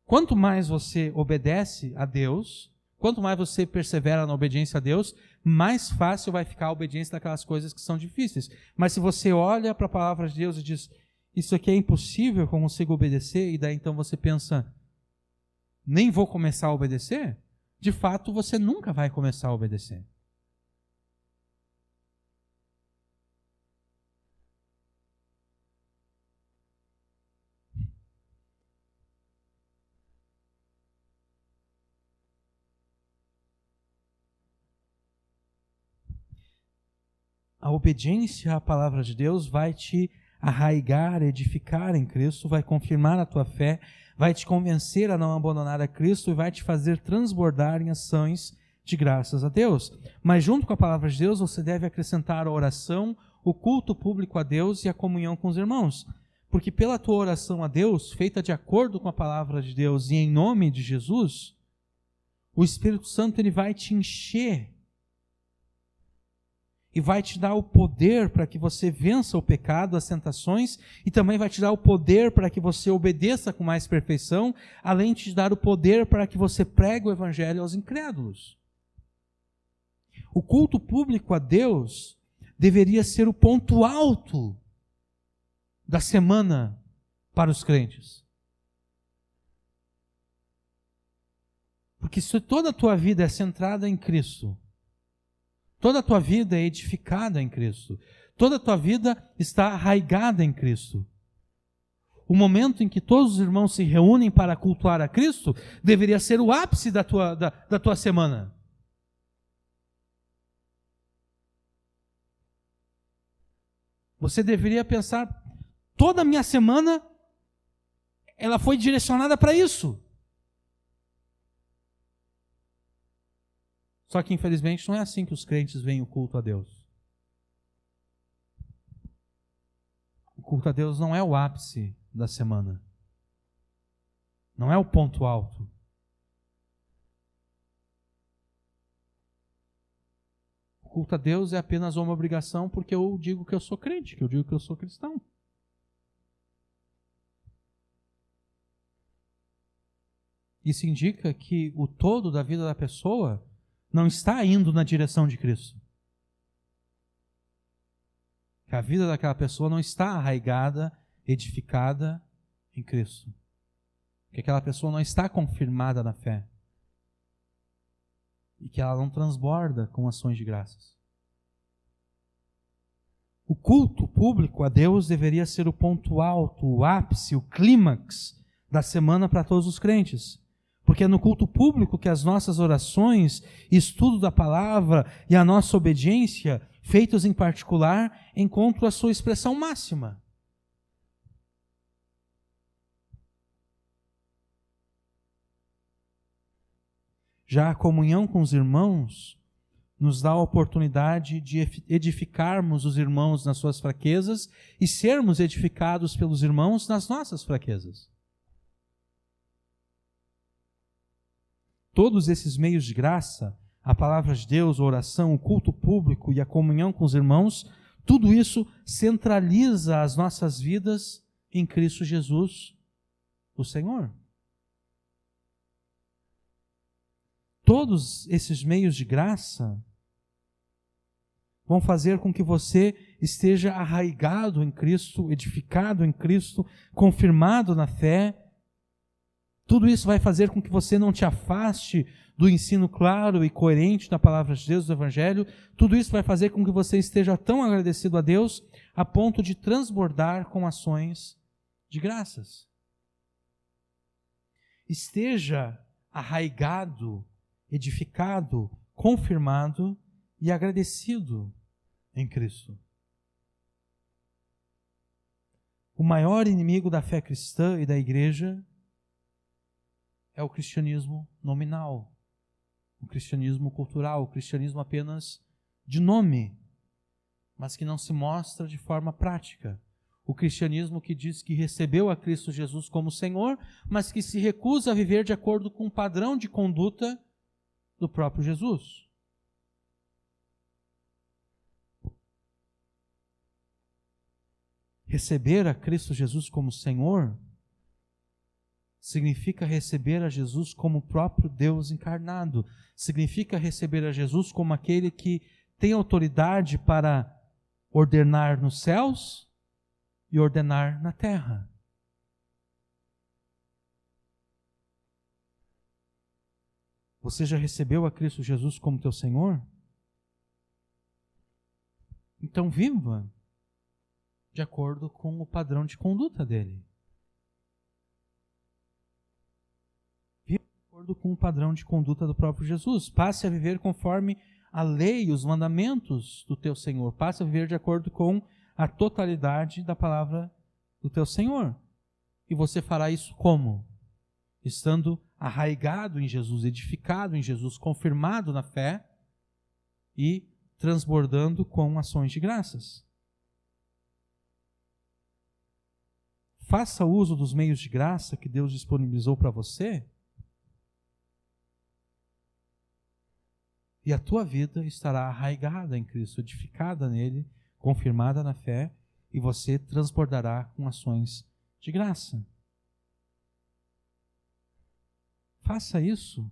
Quanto mais você obedece a Deus, quanto mais você persevera na obediência a Deus, mais fácil vai ficar a obediência daquelas coisas que são difíceis. Mas se você olha para a palavra de Deus e diz, isso aqui é impossível, eu consigo obedecer, e daí então você pensa, nem vou começar a obedecer, de fato você nunca vai começar a obedecer. A obediência à palavra de Deus vai te arraigar, edificar em Cristo, vai confirmar a tua fé, vai te convencer a não abandonar a Cristo e vai te fazer transbordar em ações de graças a Deus. Mas junto com a palavra de Deus, você deve acrescentar a oração, o culto público a Deus e a comunhão com os irmãos. Porque pela tua oração a Deus, feita de acordo com a palavra de Deus e em nome de Jesus, o Espírito Santo ele vai te encher e vai te dar o poder para que você vença o pecado, as tentações, e também vai te dar o poder para que você obedeça com mais perfeição, além de te dar o poder para que você pregue o evangelho aos incrédulos. O culto público a Deus deveria ser o ponto alto da semana para os crentes. Porque se toda a tua vida é centrada em Cristo, toda a tua vida é edificada em Cristo, toda a tua vida está arraigada em Cristo, o momento em que todos os irmãos se reúnem para cultuar a Cristo deveria ser o ápice da tua semana. Você deveria pensar, toda a minha semana ela foi direcionada para isso. Só que, infelizmente, não é assim que os crentes veem o culto a Deus. O culto a Deus não é o ápice da semana. Não é o ponto alto. O culto a Deus é apenas uma obrigação porque eu digo que eu sou crente, que eu digo que eu sou cristão. Isso indica que o todo da vida da pessoa não está indo na direção de Cristo. Que a vida daquela pessoa não está arraigada, edificada em Cristo. Que aquela pessoa não está confirmada na fé. E que ela não transborda com ações de graças. O culto público a Deus deveria ser o ponto alto, o ápice, o clímax da semana para todos os crentes. Porque é no culto público que as nossas orações, estudo da palavra e a nossa obediência, feitos em particular, encontram a sua expressão máxima. Já a comunhão com os irmãos nos dá a oportunidade de edificarmos os irmãos nas suas fraquezas e sermos edificados pelos irmãos nas nossas fraquezas. Todos esses meios de graça, a palavra de Deus, a oração, o culto público e a comunhão com os irmãos, tudo isso centraliza as nossas vidas em Cristo Jesus, o Senhor. Todos esses meios de graça vão fazer com que você esteja arraigado em Cristo, edificado em Cristo, confirmado na fé. Tudo isso vai fazer com que você não te afaste do ensino claro e coerente da palavra de Deus, do Evangelho. Tudo isso vai fazer com que você esteja tão agradecido a Deus a ponto de transbordar com ações de graças. Esteja arraigado, edificado, confirmado e agradecido em Cristo. O maior inimigo da fé cristã e da igreja é o cristianismo nominal, o cristianismo cultural, o cristianismo apenas de nome, mas que não se mostra de forma prática. O cristianismo que diz que recebeu a Cristo Jesus como Senhor, mas que se recusa a viver de acordo com o padrão de conduta do próprio Jesus. Receber a Cristo Jesus como Senhor significa receber a Jesus como o próprio Deus encarnado. Significa receber a Jesus como aquele que tem autoridade para ordenar nos céus e ordenar na terra. Você já recebeu a Cristo Jesus como teu Senhor? Então viva de acordo com o padrão de conduta dele. Viva de acordo com o padrão de conduta do próprio Jesus. Passe a viver conforme a lei e os mandamentos do teu Senhor. Passe a viver de acordo com a totalidade da palavra do teu Senhor. E você fará isso como? Estando arraigado em Jesus, edificado em Jesus, confirmado na fé e transbordando com ações de graças. Faça uso dos meios de graça que Deus disponibilizou para você e a tua vida estará arraigada em Cristo, edificada nele, confirmada na fé, e você transbordará com ações de graça. Faça isso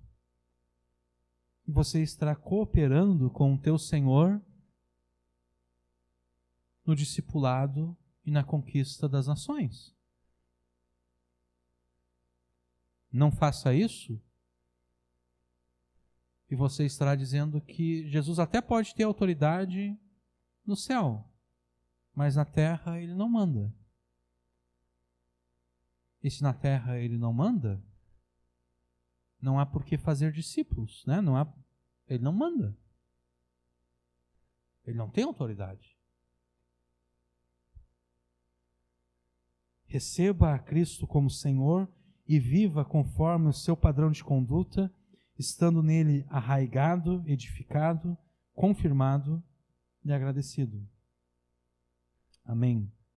e você estará cooperando com o teu Senhor no discipulado e na conquista das nações. Não faça isso e você estará dizendo que Jesus até pode ter autoridade no céu, mas na terra ele não manda. E se na terra ele não manda, não há por que fazer discípulos, né? Ele não manda. Ele não tem autoridade. Receba a Cristo como Senhor e viva conforme o seu padrão de conduta, estando nele arraigado, edificado, confirmado e agradecido. Amém.